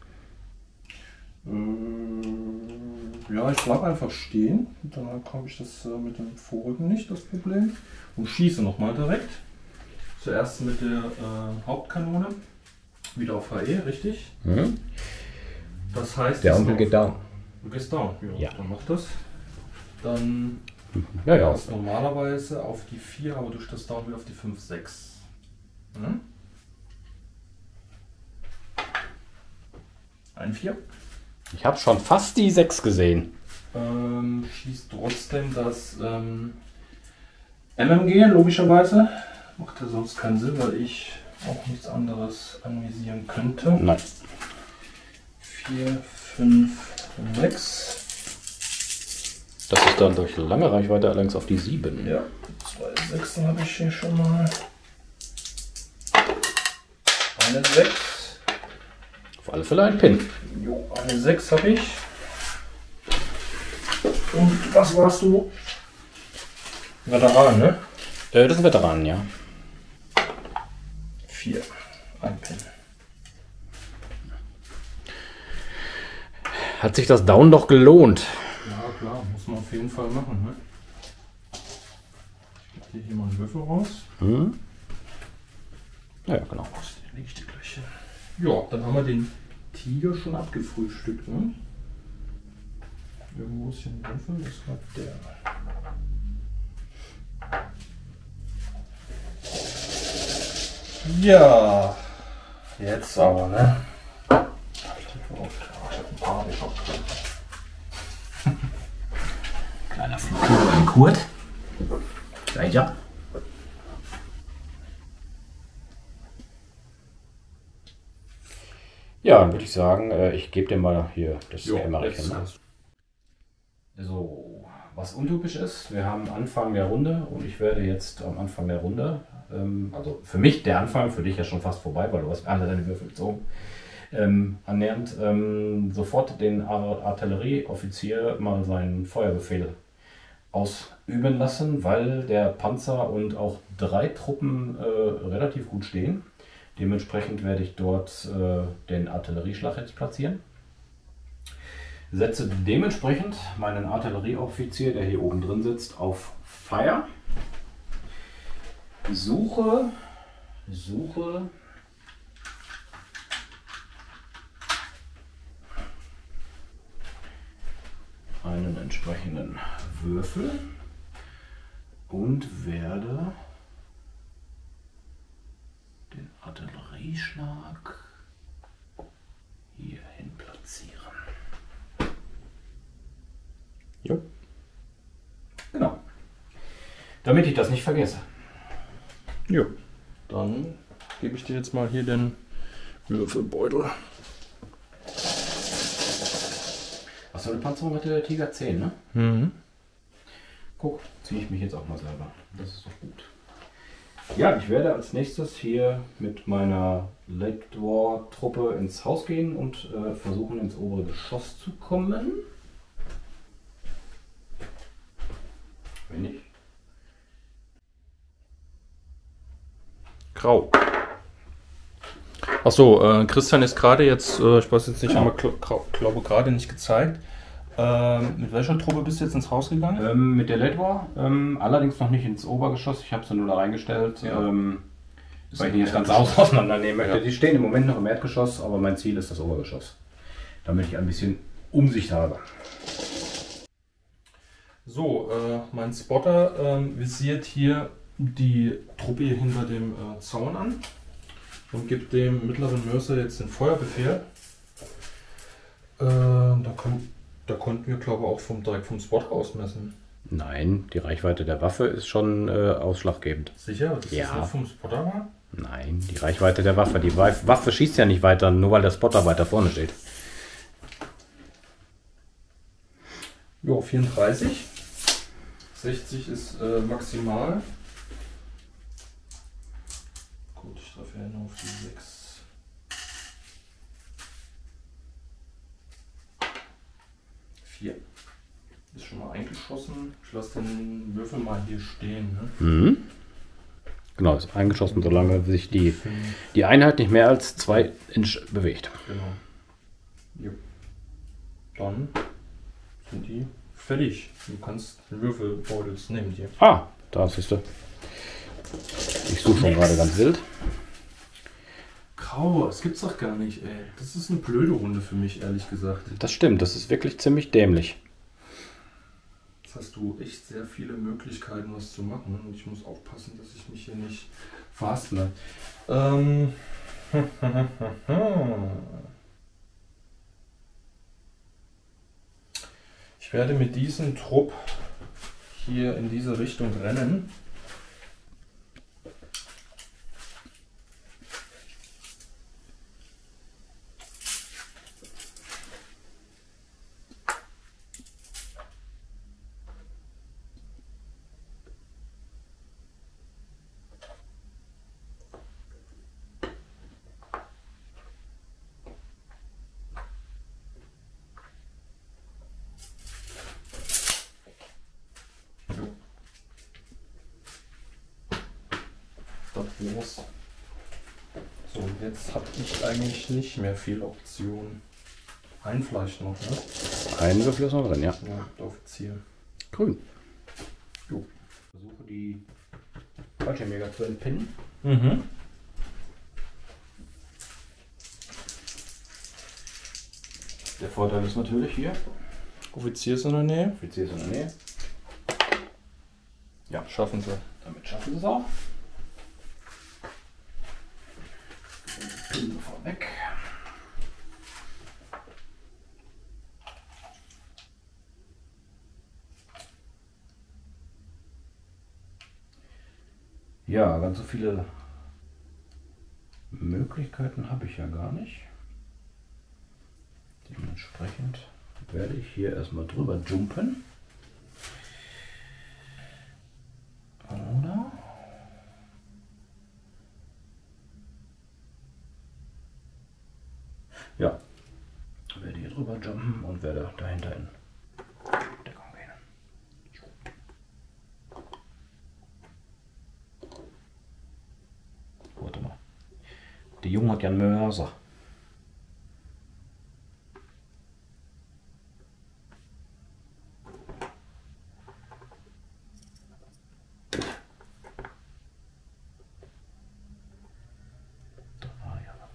Ja, ich bleib einfach stehen. Dann habe ich das mit dem Vorrücken nicht, das Problem. Und schieße nochmal direkt. Zuerst mit der Hauptkanone. Wieder auf HE, richtig? Mhm. Das heißt, Der Ampel geht down. Du gehst down. Ja. Dann mach das. Dann Ja. ist normalerweise auf die 4, aber durch das Down wieder auf die 5, 6. Hm? Ein 4. Ich habe schon fast die 6 gesehen. Schießt trotzdem das MMG, logischerweise. Macht ja sonst keinen Sinn, weil ich auch nichts anderes anvisieren könnte. Nein. 4, 5, 6. Das ist dann durch lange Reichweite allerdings auf die 7. Ja, 2 Sechsen habe ich hier schon mal. Eine 6. Auf alle Fälle ein Pin. Jo, eine 6 habe ich. Und was warst du? Veteran, ne? Das ist ein Veteran, ja. 4. Ein Pin. Hat sich das Down doch gelohnt. Ja klar, muss man auf jeden Fall machen. Ne? Ich lege hier mal einen Würfel raus. Hm? Ja, genau. Den lege ich dir gleich hin. Ja, dann haben wir den Tiger schon abgefrühstückt. Ne? Irgendwo ist hier ein Würfel, das war der. Ja, jetzt aber, ne? Kleiner Flug in Kurt. Gleich ja. Ja, dann würde ich sagen, ich gebe dir mal hier das Kämmerchen. Ne? So, was untypisch ist, wir haben Anfang der Runde und ich werde jetzt am Anfang der Runde, also für mich der Anfang, für dich ja schon fast vorbei, weil du hast alle deine Würfel gezogen, annähernd sofort den Artillerieoffizier mal seinen Feuerbefehl ausüben lassen, weil der Panzer und auch 3 Truppen relativ gut stehen. Dementsprechend werde ich dort den Artillerieschlag jetzt platzieren. Setze dementsprechend meinen Artillerieoffizier, der hier oben drin sitzt, auf Fire. Suche einen entsprechenden Würfel und werde den Artillerieschlag hierhin platzieren. Jo. Genau. Damit ich das nicht vergesse. Jo. Dann gebe ich dir jetzt mal hier den Würfelbeutel. Was für eine Panzerung hatte der Tiger? 10, ne? Mhm. Guck, ziehe ich mich jetzt auch mal selber. Das ist doch gut. Ja, ich werde als nächstes hier mit meiner Late War Truppe ins Haus gehen und versuchen ins obere Geschoss zu kommen. Wenn ich. Grau. Achso, Christian ist gerade jetzt, ich weiß jetzt nicht, haben wir glaube gerade nicht gezeigt. Mit welcher Truppe bist du jetzt ins Haus gegangen? Mit der Late War, allerdings noch nicht ins Obergeschoss. Ich habe sie nur da reingestellt, Ja. weil ich die das ganze Haus auseinandernehmen möchte. Ja. Die stehen im Moment noch im Erdgeschoss, aber mein Ziel ist das Obergeschoss, damit ich ein bisschen Umsicht habe. So, mein Spotter visiert hier die Truppe hier hinter dem Zaun an und gibt dem mittleren Mörser jetzt den Feuerbefehl. Da konnten wir, glaube ich, auch direkt vom Spot ausmessen. Nein, die Reichweite der Waffe ist schon ausschlaggebend. Sicher? Dass Ja. das nicht vom Spotter war? Nein, die Reichweite der Waffe. Die Waffe schießt ja nicht weiter, nur weil der Spotter weiter vorne steht. Ja, 34. 60 ist maximal. Gut, ich treffe ja nur auf die 6. 4. Ist schon mal eingeschossen. Ich lasse den Würfel mal hier stehen. Ne? Mhm. Genau, ist eingeschossen, solange sich die Einheit nicht mehr als 2 Inch bewegt. Genau. Jo. Dann sind die fertig. Du kannst den Würfelbeutel nehmen dir. Ah, da siehst du. Ich suche schon gerade ganz wild. Grau, das gibt's doch gar nicht, ey. Das ist eine blöde Runde für mich, ehrlich gesagt. Das stimmt, das ist wirklich ziemlich dämlich. Jetzt hast du echt sehr viele Möglichkeiten, was zu machen. Und ich muss aufpassen, dass ich mich hier nicht verhaspele. Ich werde mit diesem Trupp hier in diese Richtung rennen. So, jetzt habe ich eigentlich nicht mehr viel Optionen. Ein vielleicht noch, ne? Ein Würfel ist noch drin, ja. Ja, der Offizier. Grün. Jo. Versuche die Fallschirmjäger zu entpinnen. Mhm. Der Vorteil ist natürlich hier, Offizier ist in der Nähe. Offizier ist in der Nähe. Ja, schaffen sie. Damit schaffen sie es auch. Pinnen vorweg. Ja, ganz so viele Möglichkeiten habe ich ja gar nicht. Dementsprechend werde ich hier erstmal drüber jumpen. Oder? Ja, werde hier drüber jumpen und werde dahinter in Deckung gehen. Warte mal. Die Junge hat ja einen Mörser. Da war ja was.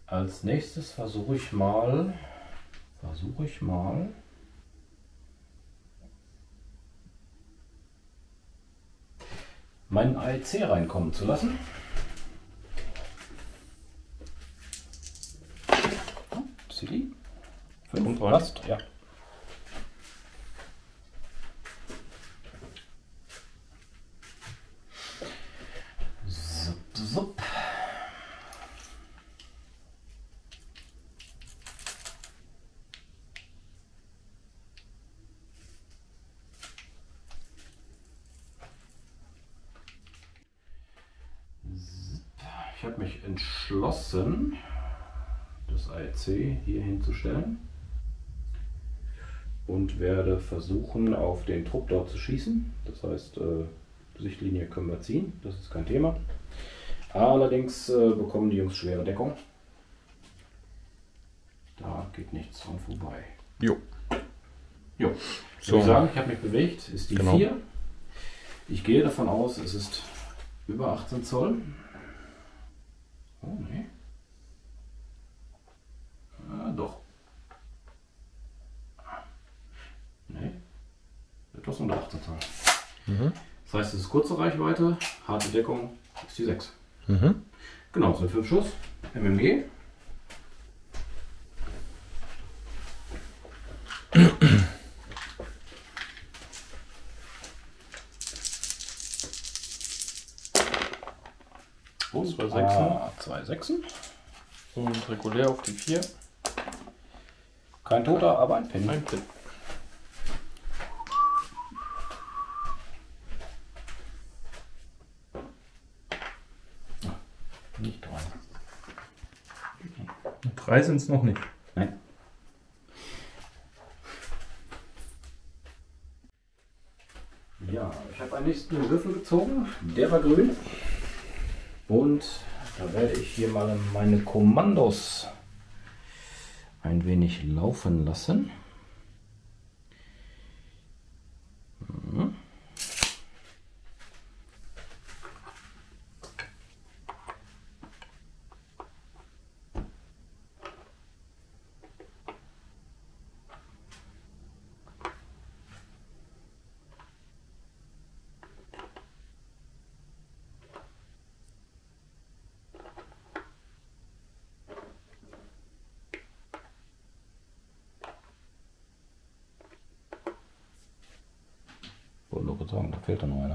Als nächstes versuche ich mal meinen AEC reinkommen zu lassen. City? 5 passt, ja. Zup, zup. Ich habe mich entschlossen, das AEC hier hinzustellen. und werde versuchen, auf den Trupp dort zu schießen. Das heißt, Sichtlinie können wir ziehen, das ist kein Thema. Allerdings bekommen die Jungs schwere Deckung. Da geht nichts dran vorbei. Jo. Jo. So. Ich sagen, ich habe mich bewegt, ist die Genau. 4. Ich gehe davon aus, es ist über 18 Zoll. Oh nee. Ah, doch. Nee. Etwas unter 18 Zoll. Das heißt, es ist kurze Reichweite, harte Deckung ist die 6. Genau, es sind 5 Schuss. MMG. Und 2 Sechsen. 2 Sechsen. Und regulär auf die 4. Kein Toter, aber ein Pin. Ein Pin. Nicht 3. 3 sind es noch nicht. Nein. Ja, ich habe einen nächsten Würfel gezogen. Der war grün. Und da werde ich hier mal meine Kommandos ein wenig laufen lassen. Wollte nur kurz sagen, da fehlt da noch einer.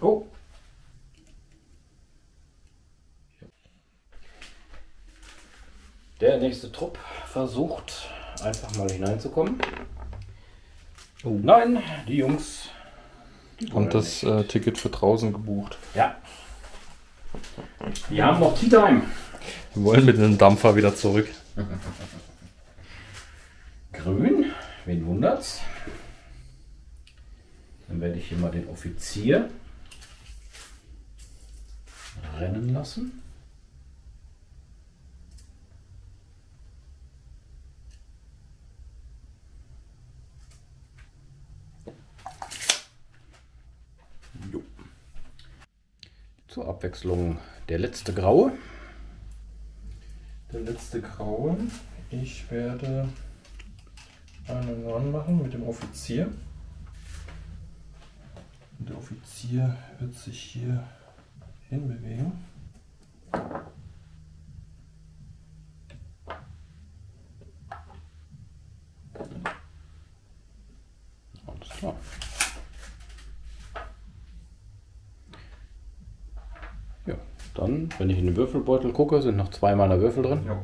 Oh! Der nächste Trupp versucht einfach mal hineinzukommen. Oh. Nein, die Jungs. Die wollen Und das nicht. Ticket für draußen gebucht. Ja. Die haben noch Tea Time. Wir wollen mit dem Dampfer wieder zurück. Grün, wen wundert's? Dann werde ich hier mal den Offizier rennen lassen. Jo. Zur Abwechslung der letzte Graue. Der letzte Graue. Ich werde einen Run machen mit dem Offizier. Und der Offizier wird sich hier hinbewegen. Alles klar. Ja, dann, wenn ich in den Würfelbeutel gucke, sind noch 2 meiner Würfel drin. Ja.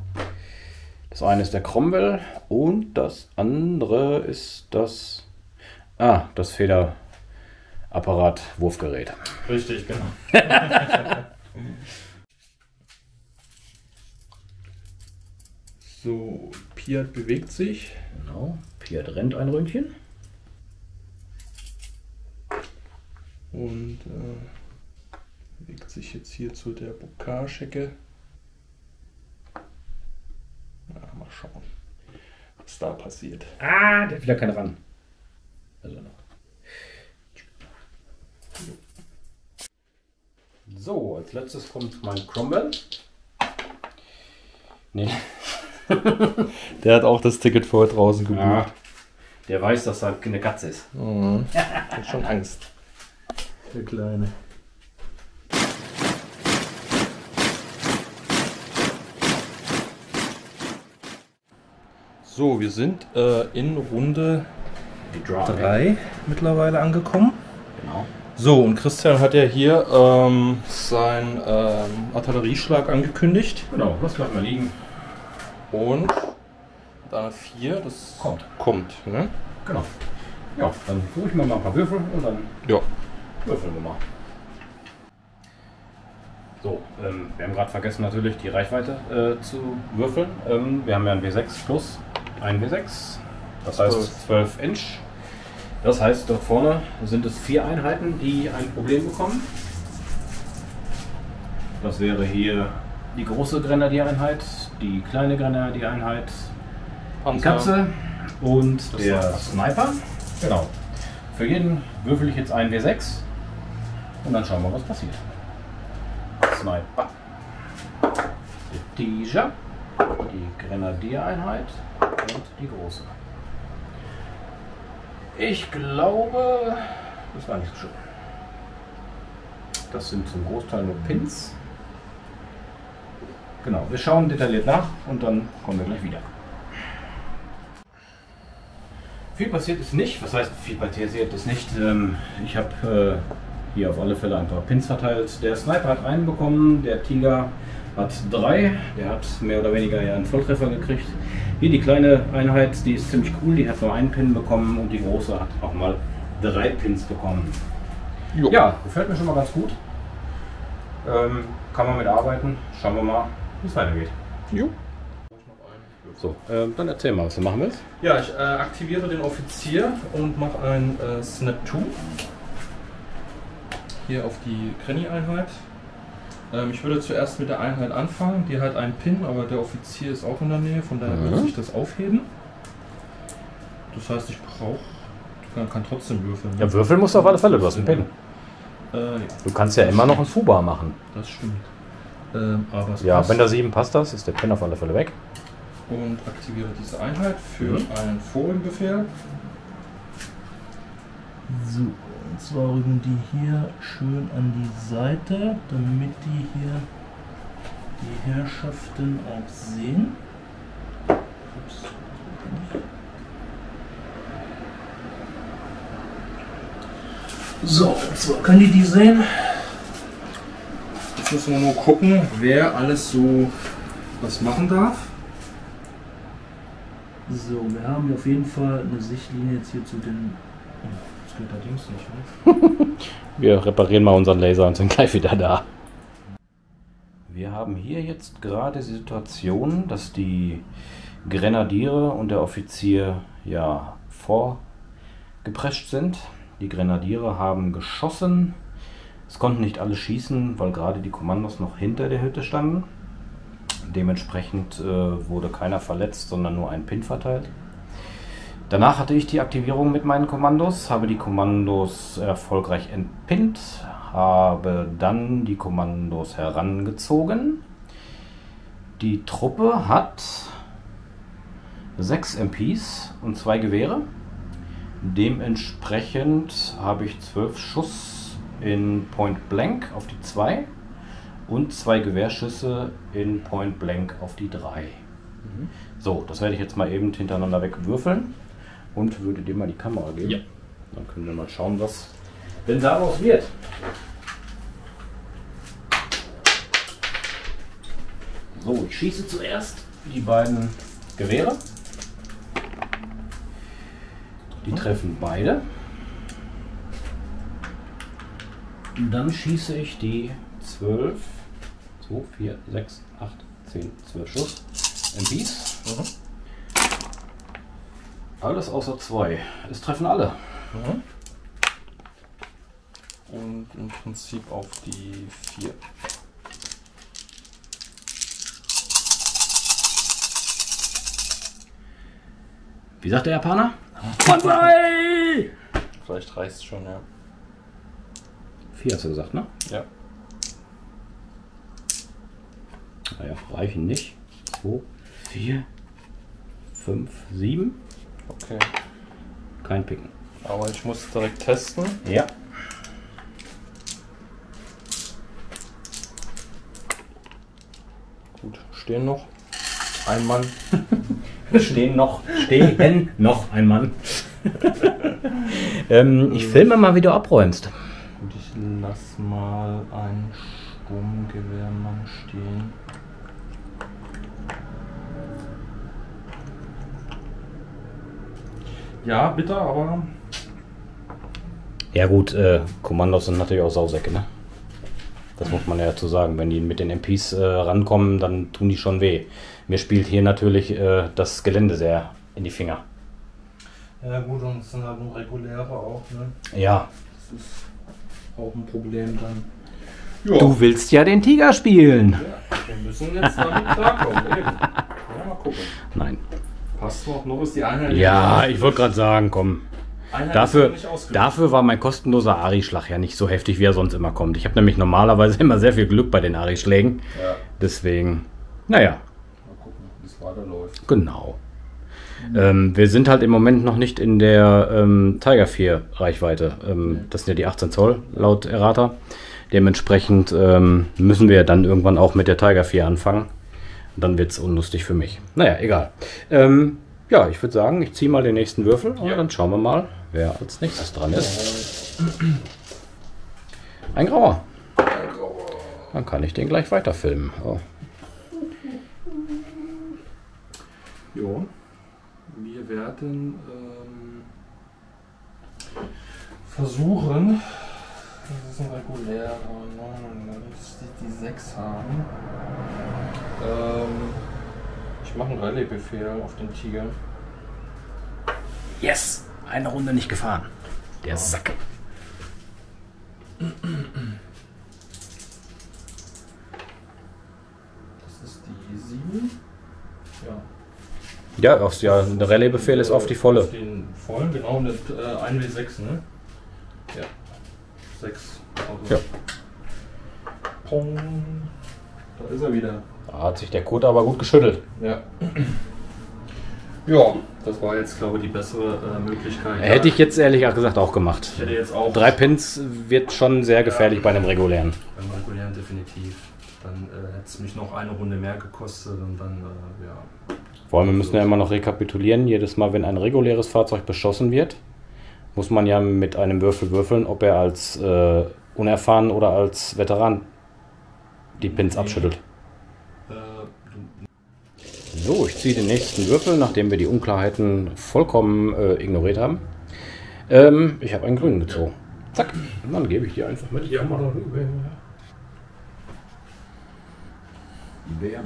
Das eine ist der Cromwell und das andere ist das das Federapparat-Wurfgerät. Richtig, genau. So, Piat bewegt sich. Genau, Piat rennt ein Ründchen. Und bewegt sich jetzt hier zu der Bokage-Ecke. Mal schauen, was da passiert. Der hat wieder keinen ran. Also noch. So, als letztes kommt mein Cromwell. Nee. Der hat auch das Ticket vorher draußen gebucht. Ah, der weiß, dass er eine Katze ist. Hat schon Angst. Der Kleine. So, wir sind in Runde Die Draw. 3 mittlerweile angekommen. Genau. So, und Christian hat ja hier seinen Artillerieschlag angekündigt. Genau, lass gleich mal liegen. Und da 4, das kommt, ne? Genau. Ja, dann suche ich mir mal ein paar Würfel und dann Ja. würfeln wir mal. So, wir haben gerade vergessen natürlich die Reichweite zu würfeln. Wir haben ja ein W6 plus ein W6, das heißt 12 Inch. Das heißt, dort vorne sind es 4 Einheiten, die ein Problem bekommen. Das wäre hier die große Grenadiereinheit, die kleine Grenadiereinheit, die Katze und der Sniper. Genau. Für jeden würfel ich jetzt einen W6 und dann schauen wir, was passiert. Sniper, die Tiger, die Grenadiereinheit und die große. Ich glaube, das war nicht so schön. Das sind zum Großteil nur Pins. Genau, wir schauen detailliert nach und dann kommen wir gleich wieder. Viel passiert ist nicht. Was heißt viel passiert ist nicht? Ich habe hier auf alle Fälle ein paar Pins verteilt. Der Sniper hat einen bekommen, der Tiger hat 3. Der hat mehr oder weniger ja einen Volltreffer gekriegt. Hier die kleine Einheit, die ist ziemlich cool, die hat nur einen Pin bekommen und die große hat auch mal 3 Pins bekommen. Jo. Ja, gefällt mir schon mal ganz gut. Kann man mit arbeiten. Schauen wir mal, wie es weitergeht. Jo. So, dann erzähl mal, was du machen willst. Ja, ich aktiviere den Offizier und mache ein Snap 2. Hier auf die Granny-Einheit. Ich würde zuerst mit der Einheit anfangen. Die hat einen Pin, aber der Offizier ist auch in der Nähe, von daher wird sich das aufheben. Das heißt, ich kann trotzdem würfeln. Ja, würfeln musst du auf alle Fälle, du hast einen Pin. Ja. Du kannst ja immer noch einen Fubar machen. Das stimmt. Aber es ja, passt. wenn da 7 passt, das ist der Pin auf alle Fälle weg. Und aktiviere diese Einheit für einen Forenbefehl. So, und zwar rücken die hier schön an die Seite, damit die hier die Herrschaften auch sehen. Ups. So, so können die sehen. Jetzt müssen wir nur gucken, wer alles so was machen darf. So, wir haben hier auf jeden Fall eine Sichtlinie jetzt hier zu den... Oh, das geht allerdings nicht, ne? Wir reparieren mal unseren Laser und sind gleich wieder da. Wir haben hier jetzt gerade die Situation, dass die Grenadiere und der Offizier ja vorgeprescht sind. Die Grenadiere haben geschossen. Es konnten nicht alle schießen, weil gerade die Kommandos noch hinter der Hütte standen. Dementsprechend wurde keiner verletzt, sondern nur ein Pin verteilt. Danach hatte ich die Aktivierung mit meinen Kommandos, habe die Kommandos erfolgreich entpinnt, habe dann die Kommandos herangezogen. Die Truppe hat 6 MPs und 2 Gewehre. Dementsprechend habe ich 12 Schuss in Point Blank auf die 2 und 2 Gewehrschüsse in Point Blank auf die 3. So, das werde ich jetzt mal eben hintereinander weg würfeln und würde dir mal die Kamera geben. Ja. Dann können wir mal schauen, was denn daraus wird. So, ich schieße zuerst die beiden Gewehre. Die treffen beide. Und dann schieße ich die 12, 2, 4, 6, 8, 10, 12 Schuss MPs. Alles außer 2. Es treffen alle. Und im Prinzip auf die 4. Wie sagt der Japaner? Vielleicht reicht es schon, ja. 4 hast du gesagt, ne? Ja. Naja, reichen nicht. 2, 4, 5, 7. Okay. Kein Picken. Aber ich muss direkt testen. Ja. Gut, stehen noch. Ein Mann. Stehen noch ein Mann. Ich filme mal, wie du abräumst. Und ich lass mal einen Sturmgewehrmann stehen. Ja, bitte, aber... Ja gut, Kommandos sind natürlich auch Sausäcke, ne? Das muss man ja dazu sagen. Wenn die mit den MPs rankommen, dann tun die schon weh. Mir spielt hier natürlich das Gelände sehr in die Finger. Ja gut, und es sind halt nur reguläre auch, ne? Ja. Das ist auch ein Problem dann. Ja. Du willst ja den Tiger spielen. Ja, wir müssen jetzt damit klarkommen. Eben. Ja, mal gucken. Nein. Passt noch ist die Einheit. Ja, ich wollte gerade sagen, komm. Dafür war mein kostenloser Ari-Schlag ja nicht so heftig, wie er sonst immer kommt. Ich habe nämlich normalerweise immer sehr viel Glück bei den Ari-Schlägen. Ja. Deswegen, naja. Mal gucken, wie es weiterläuft. Genau. Wir sind halt im Moment noch nicht in der Tiger 4 Reichweite. Das sind ja die 18 Zoll laut Errata. Dementsprechend müssen wir dann irgendwann auch mit der Tiger 4 anfangen. Dann wird es unlustig für mich. Naja, egal. Ja, ich würde sagen, ich ziehe mal den nächsten Würfel und dann schauen wir mal, wer als nächstes dran ist. Ein grauer. Dann kann ich den gleich weiterfilmen. Oh. Jo. Wir werden versuchen, das ist ein regulärer, die 6 haben. Ich mache einen Rallye-Befehl auf den Tiger. Yes! Eine Runde nicht gefahren. Der Sack. Das ist die 7. Ja. Ja, der Rallye-Befehl ist auf die volle. Auf den vollen, genau, mit 1W6, ne? Ja. 6. Also. Ja. Pong. Da ist er wieder. Da hat sich der Code aber gut geschüttelt. Ja. Ja, das war jetzt, glaube ich, die bessere Möglichkeit. Hätte ich jetzt ehrlich gesagt auch gemacht. Ich hätte jetzt auch 3 Pins wird schon sehr gefährlich bei einem regulären. Beim regulären definitiv. Dann hätte es mich noch eine Runde mehr gekostet und dann, ja. Vor allem, wir müssen ja immer noch rekapitulieren. Jedes Mal, wenn ein reguläres Fahrzeug beschossen wird, muss man ja mit einem Würfel würfeln, ob er als unerfahren oder als Veteran die Pins abschüttelt. So, ich ziehe den nächsten Würfel, nachdem wir die Unklarheiten vollkommen ignoriert haben. Ich habe einen grünen gezogen. Zack, und dann gebe ich dir einfach mit. Ja, mal rüber. Bär.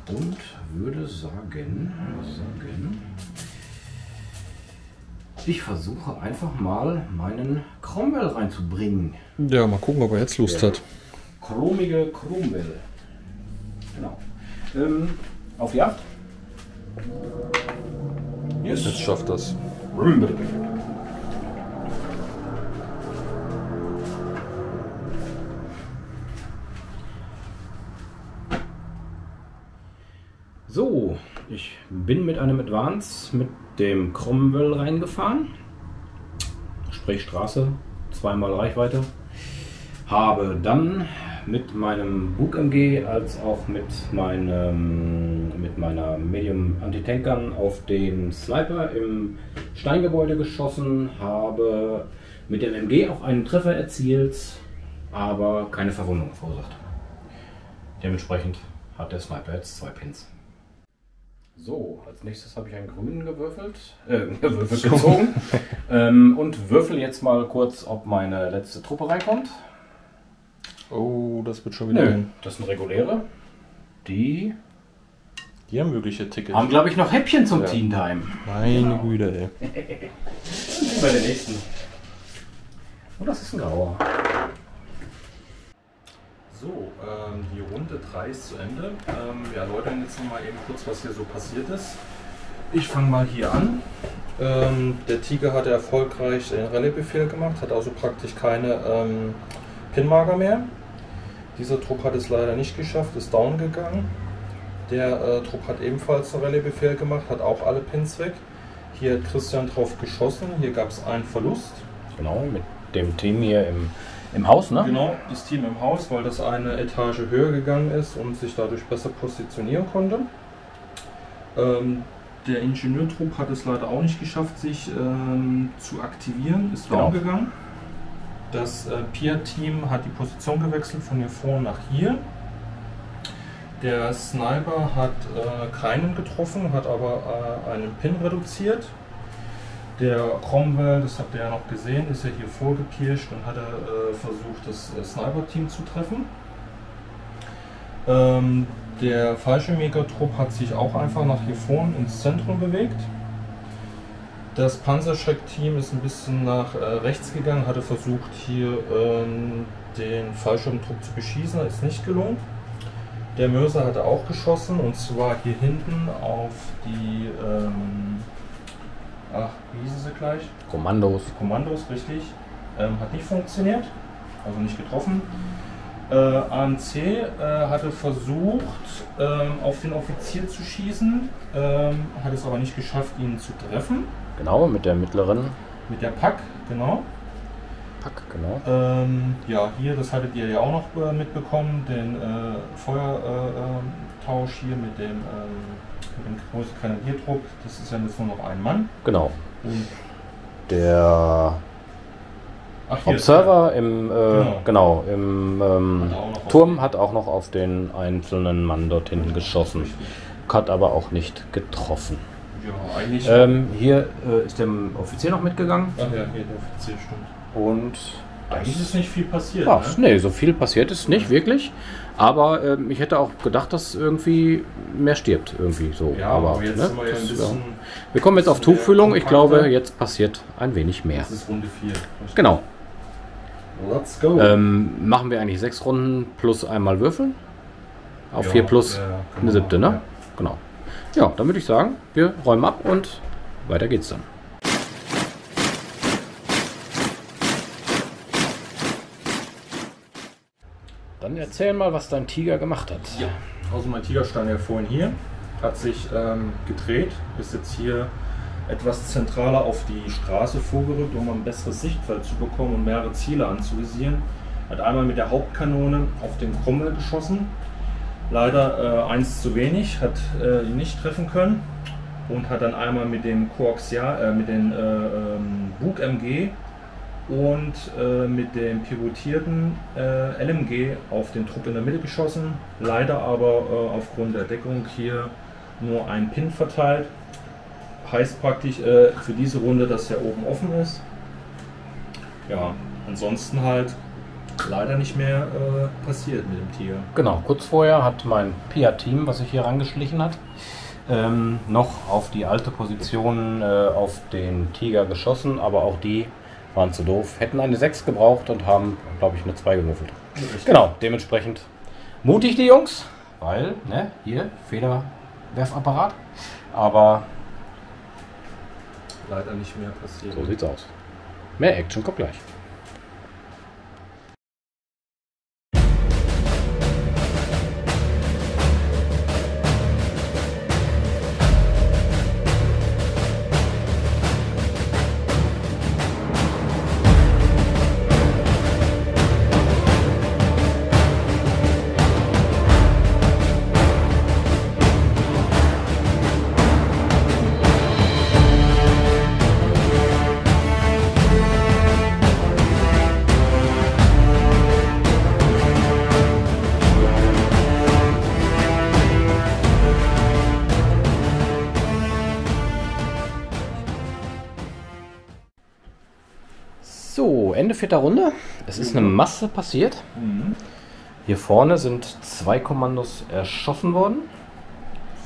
Und würde sagen, ich versuche einfach mal meinen Cromwell reinzubringen. Ja, mal gucken, ob er jetzt Lust hat. Chromige Cromwell. Genau. Auf die 8. Yes. Jetzt schafft das. So, ich bin mit einem Advance mit dem Cromwell reingefahren. Sprich Straße, 2-mal Reichweite. Habe dann mit meinem Bug MG als auch mit meiner Medium Antitankern auf den Sniper im Steingebäude geschossen. Habe mit dem MG auch einen Treffer erzielt, aber keine Verwundung verursacht. Dementsprechend hat der Sniper jetzt 2 Pins. So, als nächstes habe ich einen grünen gezogen und würfel jetzt mal kurz, ob meine letzte Truppe reinkommt. Oh, das wird schon wieder. Nö, das sind reguläre. Die haben wirkliche Tickets. haben, glaube ich, noch Häppchen zum Team Time. Meine Güte, ey. Dann sind wir den nächsten. Oh, das ist ein grauer. So, die Runde 3 ist zu Ende. Wir erläutern jetzt noch mal eben kurz, was hier so passiert ist. Ich fange mal hier an. Der Tiger hatte erfolgreich den Rallye-Befehl gemacht, hat also praktisch keine Pinmarker mehr. Dieser Trupp hat es leider nicht geschafft, ist down gegangen. Der Trupp hat ebenfalls den Rallye-Befehl gemacht, hat auch alle Pins weg. Hier hat Christian drauf geschossen, hier gab es einen Verlust. Genau, mit dem Team hier im Haus, ne? Genau, das Team im Haus, weil das eine Etage höher gegangen ist und sich dadurch besser positionieren konnte. Der Ingenieurtrupp hat es leider auch nicht geschafft, sich zu aktivieren, ist down gegangen. Das Pia-Team hat die Position gewechselt von hier vorne nach hier. Der Sniper hat keinen getroffen, hat aber einen Pin reduziert. Der Cromwell, das habt ihr ja noch gesehen, ist ja hier vorgepirscht und hat versucht, das Sniper-Team zu treffen. Der Fallschirmjägertrupp hat sich auch einfach nach hier vorne ins Zentrum bewegt. Das Panzerschreck-Team ist ein bisschen nach rechts gegangen, hatte versucht, hier den Fallschirmtrupp zu beschießen, ist nicht gelungen. Der Mörser hatte auch geschossen, und zwar hier hinten auf die, wie hießen sie gleich? Kommandos. Die Kommandos, richtig. Hat nicht funktioniert, also nicht getroffen. ANC hatte versucht, auf den Offizier zu schießen, hat es aber nicht geschafft, ihn zu treffen. Genau, mit der mittleren. Mit der Pack, genau. Pack, genau. Ja, hier, das hattet ihr ja auch noch mitbekommen, den Feuertausch hier mit dem großen Grenadiertrupp. Das ist ja jetzt nur noch ein Mann. Genau. Und der Observer im, im Turm hat auch noch auf den einzelnen Mann dort hinten geschossen. Hat aber auch nicht getroffen. Ja, eigentlich. Hier ist der Offizier noch mitgegangen. Ach ja, hier der Offizier, stimmt. Und eigentlich ist nicht viel passiert. Ja, ne? Nee, so viel passiert ist nicht wirklich. Aber ich hätte auch gedacht, dass irgendwie mehr stirbt. Irgendwie so. Ja, aber jetzt ne, sind wir ja ein bisschen. wir kommen jetzt auf Tuchfühlung. Ich glaube, jetzt passiert ein wenig mehr. Das ist Runde 4. Genau. Let's go. Machen wir eigentlich 6 Runden plus einmal würfeln? Auf 4 plus eine 7., ne? Ja. Genau. Ja, dann würde ich sagen, wir räumen ab und weiter geht's dann. Dann erzähl mal, was dein Tiger gemacht hat. Ja, also mein Tiger stand ja vorhin hier, hat sich gedreht, ist jetzt hier etwas zentraler auf die Straße vorgerückt, um ein besseres Sichtfeld zu bekommen und mehrere Ziele anzuvisieren. Hat einmal mit der Hauptkanone auf den Cromwell geschossen, leider eins zu wenig, hat ihn nicht treffen können, und hat dann einmal mit dem Koaxial, mit dem Bug MG und mit dem pivotierten LMG auf den Trupp in der Mitte geschossen, leider aber aufgrund der Deckung hier nur ein Pin verteilt. Heißt praktisch für diese Runde, dass er oben offen ist. Ja, ansonsten halt leider nicht mehr passiert mit dem Tiger. Genau, kurz vorher hat mein Pia-Team, was sich hier rangeschlichen hat, noch auf die alte Position auf den Tiger geschossen, aber auch die waren zu doof. Hätten eine 6 gebraucht und haben, glaube ich, eine 2 gewürfelt. Richtig. Genau, dementsprechend mutig die Jungs, weil, ne, hier, Federwerfapparat, aber Leider nicht mehr passiert. so sieht's aus. Mehr Action kommt gleich. So, Ende 4. Runde. Es ist eine Masse passiert. Hier vorne sind 2 Kommandos erschossen worden.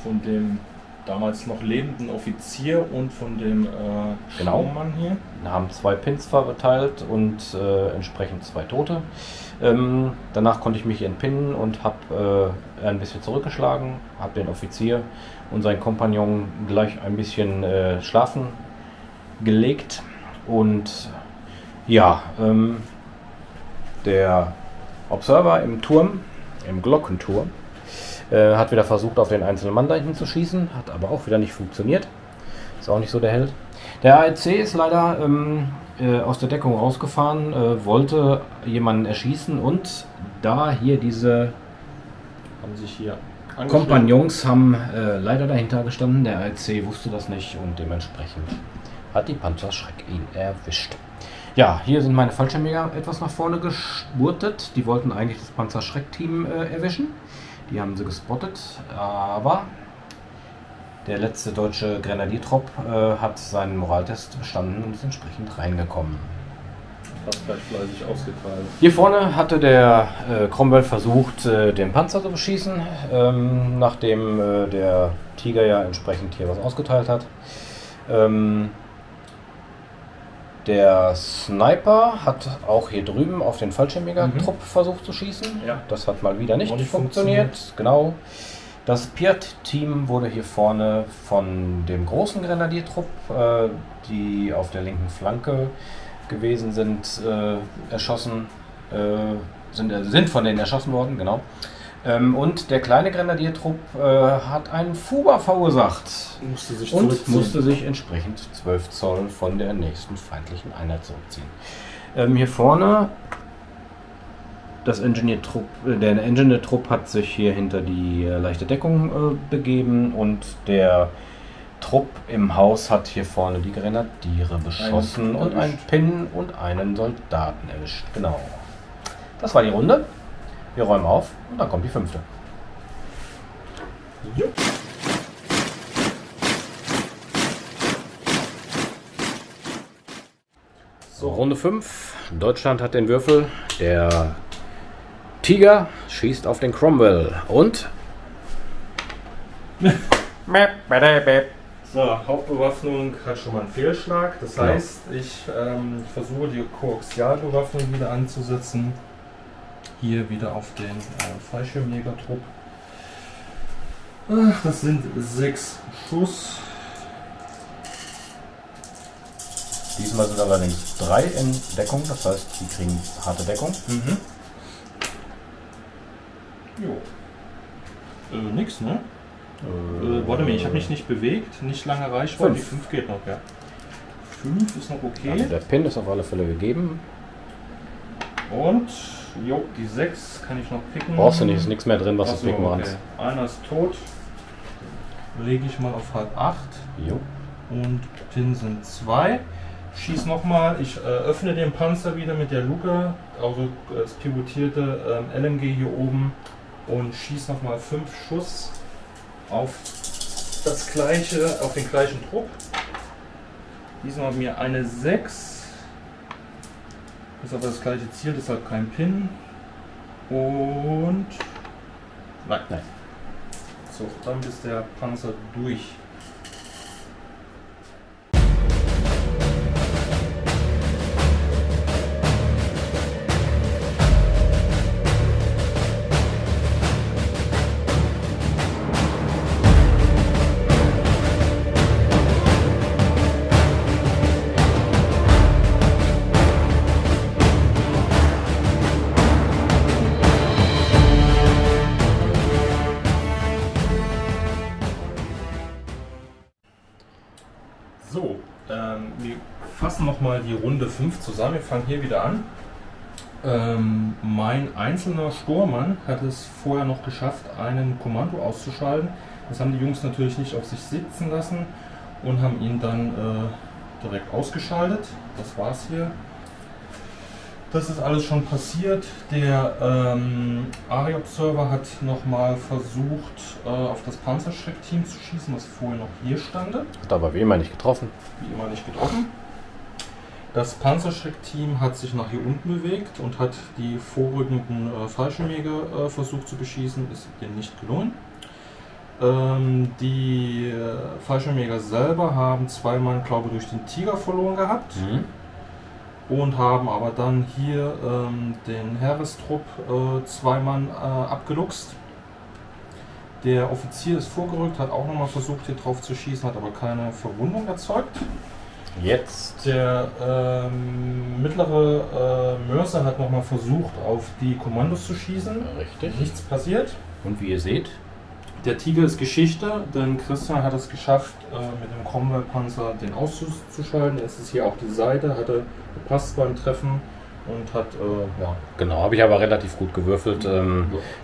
Von dem damals noch lebenden Offizier und von dem Genau. Schaumann hier. Wir haben 2 Pins verteilt und entsprechend 2 Tote. Danach konnte ich mich entpinnen und habe ein bisschen zurückgeschlagen, habe den Offizier und seinen Kompagnon gleich ein bisschen schlafen gelegt. Und ja, der Observer im Turm, im Glockenturm, hat wieder versucht, auf den einzelnen Mann da hinten zu schießen, hat aber auch wieder nicht funktioniert. Ist auch nicht so der Held. Der AEC ist leider aus der Deckung rausgefahren, wollte jemanden erschießen, und da hier diese Haben sich hier Kompagnons haben leider dahinter gestanden, der AEC wusste das nicht und dementsprechend hat die Panzerschreck ihn erwischt. Ja, hier sind meine Fallschirmjäger etwas nach vorne gespurtet. Die wollten eigentlich das Panzerschreck-Team erwischen. Die haben sie gespottet, aber Der letzte deutsche Grenadiertrupp hat seinen Moraltest bestanden und ist entsprechend reingekommen. Fast gleich fleißig ausgeteilt. Hier vorne hatte der Cromwell versucht, den Panzer zu beschießen, nachdem der Tiger ja entsprechend hier was ausgeteilt hat. Der Sniper hat auch hier drüben auf den Fallschirmjäger-Trupp versucht zu schießen. Ja. Das hat mal wieder nicht funktioniert. Genau. Das Piat-Team wurde hier vorne von dem großen Grenadiertrupp, die auf der linken Flanke gewesen sind, erschossen. Sind von denen erschossen worden, genau. Und der kleine Grenadiertrupp hat einen Fuber verursacht und musste sich entsprechend 12 Zoll von der nächsten feindlichen Einheit zurückziehen. Hier vorne, der Engineer-Trupp hat sich hier hinter die leichte Deckung begeben und der Trupp im Haus hat hier vorne die Grenadiere beschossen und einen Pin und einen Soldaten erwischt. Genau. Das war die Runde. Wir räumen auf und dann kommt die 5. Jo. So, Runde 5. Deutschland hat den Würfel. Der Tiger schießt auf den Cromwell und... So, Hauptbewaffnung hat schon mal einen Fehlschlag. Das Genau. heißt, ich versuche die Koaxialbewaffnung wieder anzusetzen. Hier wieder auf den Fallschirmjägertrupp. Das sind 6 Schuss. Diesmal sind allerdings 3 in Deckung, das heißt, die kriegen harte Deckung. Jo. Nix, ne? Warte mal, ich habe mich nicht bewegt, nicht lange Reichweite. Die 5 geht noch, ja. 5 ist noch okay. Also der Pin ist auf alle Fälle gegeben. Und, jo, die 6 kann ich noch picken. Brauchst du nicht, ist nichts mehr drin, was du Achso, picken okay. kannst. Einer ist tot. Lege ich mal auf halb 8. Jo. Und Pin sind 2. Schieß nochmal. Ich öffne den Panzer wieder mit der Luke, also das pivotierte LMG hier oben. Und schieß nochmal 5 Schuss auf das gleiche, auf den gleichen Trupp. Diesmal mir eine 6. Ist aber das gleiche Ziel, deshalb kein Pin. Und nein. So, dann ist der Panzer durch. So, wir fassen nochmal die Runde 5 zusammen. Wir fangen hier wieder an. Mein einzelner Sturmmann hat es vorher noch geschafft, einen Kommando auszuschalten. Das haben die Jungs natürlich nicht auf sich sitzen lassen und haben ihn dann direkt ausgeschaltet. Das war's hier. Das ist alles schon passiert. Der ARI-Observer hat nochmal versucht, auf das Panzerschreck-Team zu schießen, was vorher noch hier stand. Hat aber wie immer nicht getroffen. Wie immer nicht getroffen. Das Panzerschreck-Team hat sich nach hier unten bewegt und hat die vorrückenden Fallschirmjäger versucht zu beschießen. Ist denen nicht gelungen. Die Fallschirmjäger selber haben 2 Mann, glaube ich, durch den Tiger verloren gehabt. Und haben aber dann hier den Heerestrupp 2 Mann abgeluchst. Der Offizier ist vorgerückt, hat auch nochmal versucht hier drauf zu schießen, hat aber keine Verwundung erzeugt. Jetzt. Der mittlere Mörser hat nochmal versucht, auf die Kommandos zu schießen. Richtig. Nichts passiert. Und wie ihr seht, Der Tiger ist Geschichte, denn Christian hat es geschafft, mit dem Cromwell-Panzer den auszuschalten. Jetzt ist hier auch die Seite, hatte gepasst beim Treffen und hat, ja. genau, habe ich aber relativ gut gewürfelt.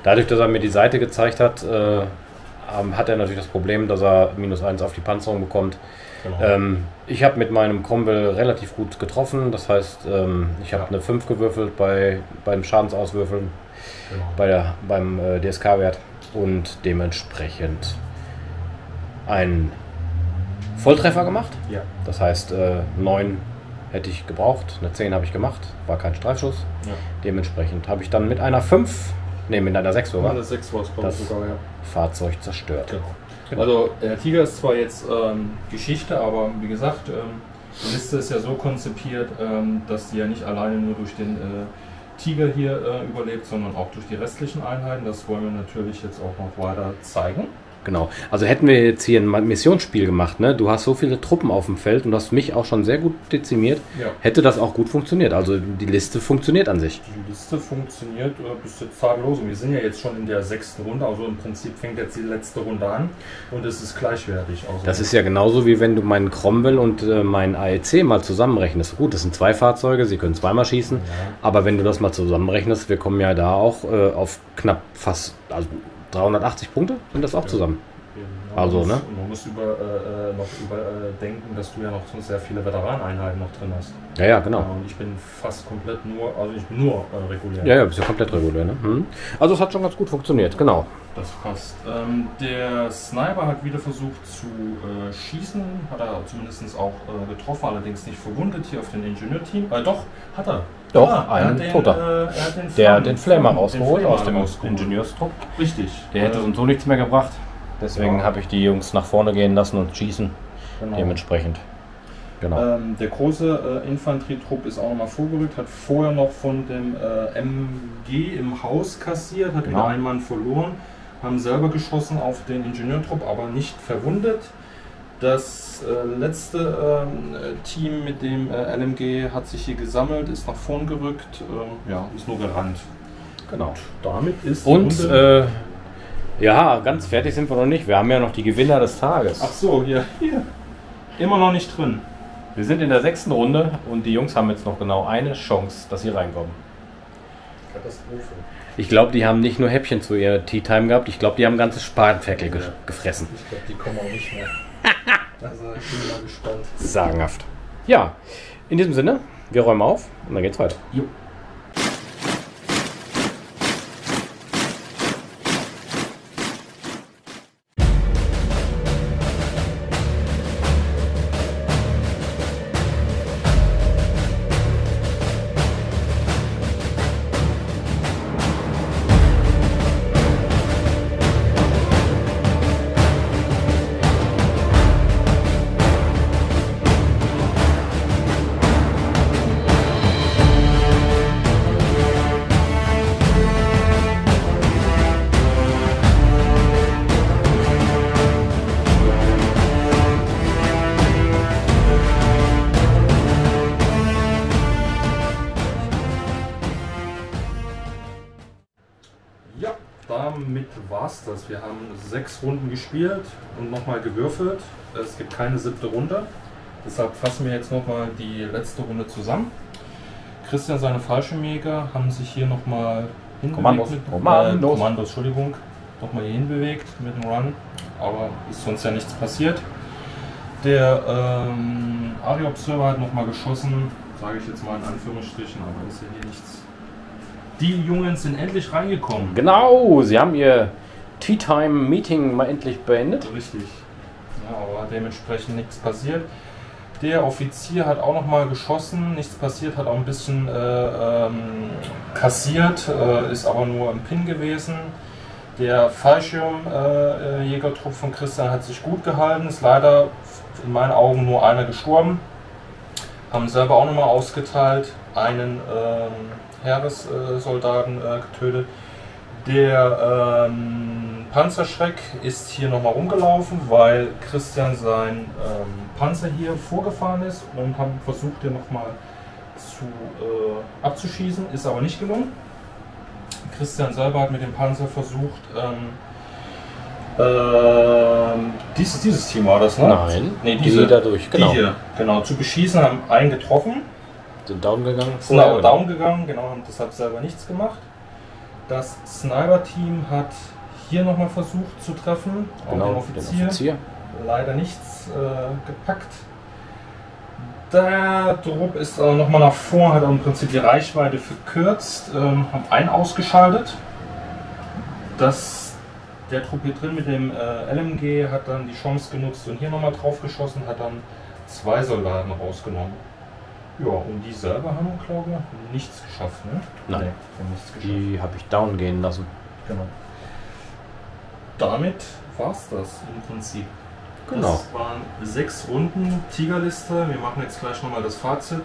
Dadurch, dass er mir die Seite gezeigt hat, hat er natürlich das Problem, dass er -1 auf die Panzerung bekommt. Genau. Ich habe mit meinem Cromwell relativ gut getroffen, das heißt, ich habe eine 5 gewürfelt beim Schadensauswürfeln, beim DSK-Wert und dementsprechend einen Volltreffer gemacht. Ja. Das heißt, 9 hätte ich gebraucht, eine 10 habe ich gemacht, war kein Streifschuss. Ja. Dementsprechend habe ich dann mit einer 5, ne, mit einer 6 sogar, Eine 6 rauskommt das sogar, ja. Fahrzeug zerstört. Genau. Also der Tiger ist zwar jetzt Geschichte, aber wie gesagt, die Liste ist ja so konzipiert, dass die ja nicht alleine nur durch den Tiger hier überlebt, sondern auch durch die restlichen Einheiten. Das wollen wir natürlich jetzt auch noch weiter zeigen. Genau. Also hätten wir jetzt hier ein Missionsspiel gemacht, ne? Du hast so viele Truppen auf dem Feld und hast mich auch schon sehr gut dezimiert, Ja. hätte das auch gut funktioniert. Also die Liste funktioniert an sich. Die Liste funktioniert bis jetzt tadellos. Und wir sind ja jetzt schon in der 6. Runde, also im Prinzip fängt jetzt die letzte Runde an und es ist gleichwertig. Also Das ist ja genauso wie wenn du meinen Cromwell und meinen AEC mal zusammenrechnest. Gut, das sind 2 Fahrzeuge, sie können zweimal schießen, Ja. aber wenn du das mal zusammenrechnest, wir kommen ja da auch auf knapp fast, also 380 Punkte sind das auch zusammen. Also, ne? Man muss denken, dass du ja noch so sehr viele Veteraneinheiten noch drin hast. Ja, ja, genau. Und ich bin fast komplett nur, also ich bin nur regulär. Ja, ja, bist ja komplett regulär, ne? Also es hat schon ganz gut funktioniert, genau. Das passt. Der Sniper hat wieder versucht zu schießen, hat er zumindest auch getroffen, allerdings nicht verwundet hier auf den Ingenieurteam. Doch, hat er. Doch, er ein hat den, Toter. er hat den Der den Flamer rausgeholt Flamer aus dem rausgeholt. Ingenieurstrupp. Richtig. Der hätte so nichts mehr gebracht. Deswegen Ja. habe ich die Jungs nach vorne gehen lassen und schießen. Genau. Dementsprechend. Genau. Der große Infanterietrupp ist auch nochmal vorgerückt, hat vorher noch von dem MG im Haus kassiert, hat Genau. wieder einen Mann verloren, haben selber geschossen auf den Ingenieurtrupp, aber nicht verwundet. Das letzte Team mit dem LMG hat sich hier gesammelt, ist nach vorn gerückt, ist nur gerannt. Genau. Damit ist die Und Runde- ja, ganz fertig sind wir noch nicht. Wir haben ja noch die Gewinner des Tages. Ach so, hier. Immer noch nicht drin. Wir sind in der 6. Runde und die Jungs haben jetzt noch genau eine Chance, dass sie reinkommen. Katastrophe. Ich glaube, die haben nicht nur Häppchen zu ihrer Tea-Time gehabt, ich glaube, die haben ganze Spatenferkel gefressen. Ich glaube, die kommen auch nicht mehr. Also ich bin mal gespannt. Sagenhaft. Ja, in diesem Sinne, wir räumen auf und dann geht's weiter. Jo. Ja, damit war's das. Wir haben 6 Runden gespielt und nochmal gewürfelt. Es gibt keine 7. Runde. Deshalb fassen wir jetzt nochmal die letzte Runde zusammen. Christian und seine Fallschirmjäger haben sich hier nochmal Kommandos. Kommandos, Entschuldigung. Nochmal hier hinbewegt mit dem Run. Aber ist sonst ja nichts passiert. Der Ari Observer hat nochmal geschossen. Sage ich jetzt mal in Anführungsstrichen, aber ist ja hier nichts. Die Jungs sind endlich reingekommen. Genau, sie haben ihr Tea-Time-Meeting mal endlich beendet. Richtig. Ja, aber dementsprechend nichts passiert. Der Offizier hat auch noch mal geschossen, nichts passiert, hat auch ein bisschen kassiert, ist aber nur im Pin gewesen. Der Fallschirmjägertrupp von Christian hat sich gut gehalten, ist leider in meinen Augen nur einer gestorben. Haben selber auch noch mal ausgeteilt, einen Heeressoldaten getötet. Der Panzerschreck ist hier nochmal rumgelaufen, weil Christian sein Panzer hier vorgefahren ist und haben versucht, den nochmal abzuschießen, ist aber nicht gelungen. Christian selber hat mit dem Panzer versucht, dieses Team war das, ne? Nein, nee, die dadurch, genau. Die hier, genau, zu beschießen, haben einen getroffen. Sind down gegangen. Sind aber down gegangen, genau, haben deshalb selber nichts gemacht. Das Sniper-Team hat hier nochmal versucht zu treffen, auch Genau, den Offizier. Leider nichts gepackt. Der Trupp ist nochmal nach vorne, hat im Prinzip die Reichweite verkürzt, hat einen ausgeschaltet. Das der Trupp hier drin mit dem LMG hat dann die Chance genutzt und hier nochmal drauf geschossen, hat dann 2 Soldaten rausgenommen. Ja, und die selber haben, glaube ich, nichts geschafft, ne? Nein, haben nichts geschafft. Die habe ich down gehen lassen. Genau. Damit war es das im Prinzip. Genau. Das waren 6 Runden Tigerliste. Wir machen jetzt gleich nochmal das Fazit.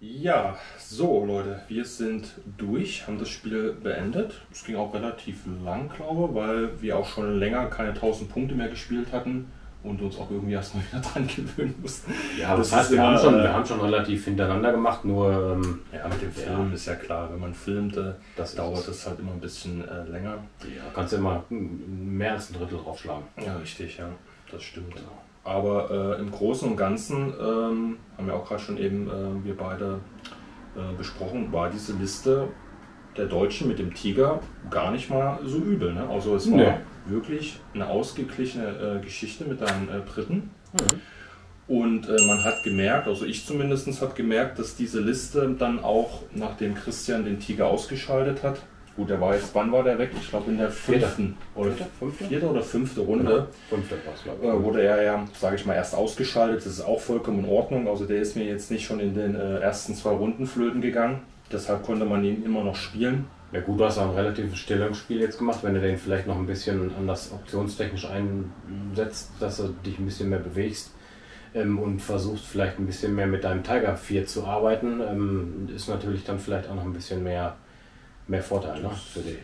Ja, so Leute, wir sind durch, haben das Spiel beendet. Es ging auch relativ lang, glaube ich, weil wir auch schon länger keine 1000 Punkte mehr gespielt hatten und uns auch irgendwie erstmal wieder dran gewöhnen mussten. Ja, das heißt, wir haben schon relativ hintereinander gemacht, nur ja, mit dem Film ist ja klar, wenn man filmt, dauert das halt immer ein bisschen länger. Ja, kannst du immer mehr als ein Drittel draufschlagen. Ja, richtig, ja, das stimmt. Genau. Aber im Großen und Ganzen, haben wir auch gerade schon eben wir beide besprochen, war diese Liste der Deutschen mit dem Tiger gar nicht mal so übel. Ne? Also es war wirklich eine ausgeglichene Geschichte mit deinen Briten. Und man hat gemerkt, also ich zumindest habe gemerkt, dass diese Liste dann auch, nachdem Christian den Tiger ausgeschaltet hat, gut, der war jetzt, wann war der weg? Ich glaube in der vierte oder fünfte Runde. Wurde er ja, sage ich mal, erst ausgeschaltet. Das ist auch vollkommen in Ordnung. Also der ist mir jetzt nicht schon in den ersten 2 Runden flöten gegangen. Deshalb konnte man ihn immer noch spielen. Ja gut, du hast auch ein relatives Stellungsspiel jetzt gemacht, wenn du den vielleicht noch ein bisschen anders optionstechnisch einsetzt, dass du dich ein bisschen mehr bewegst und versuchst vielleicht ein bisschen mehr mit deinem Tiger 4 zu arbeiten, ist natürlich dann vielleicht auch noch ein bisschen mehr Vorteil, ne, für dich.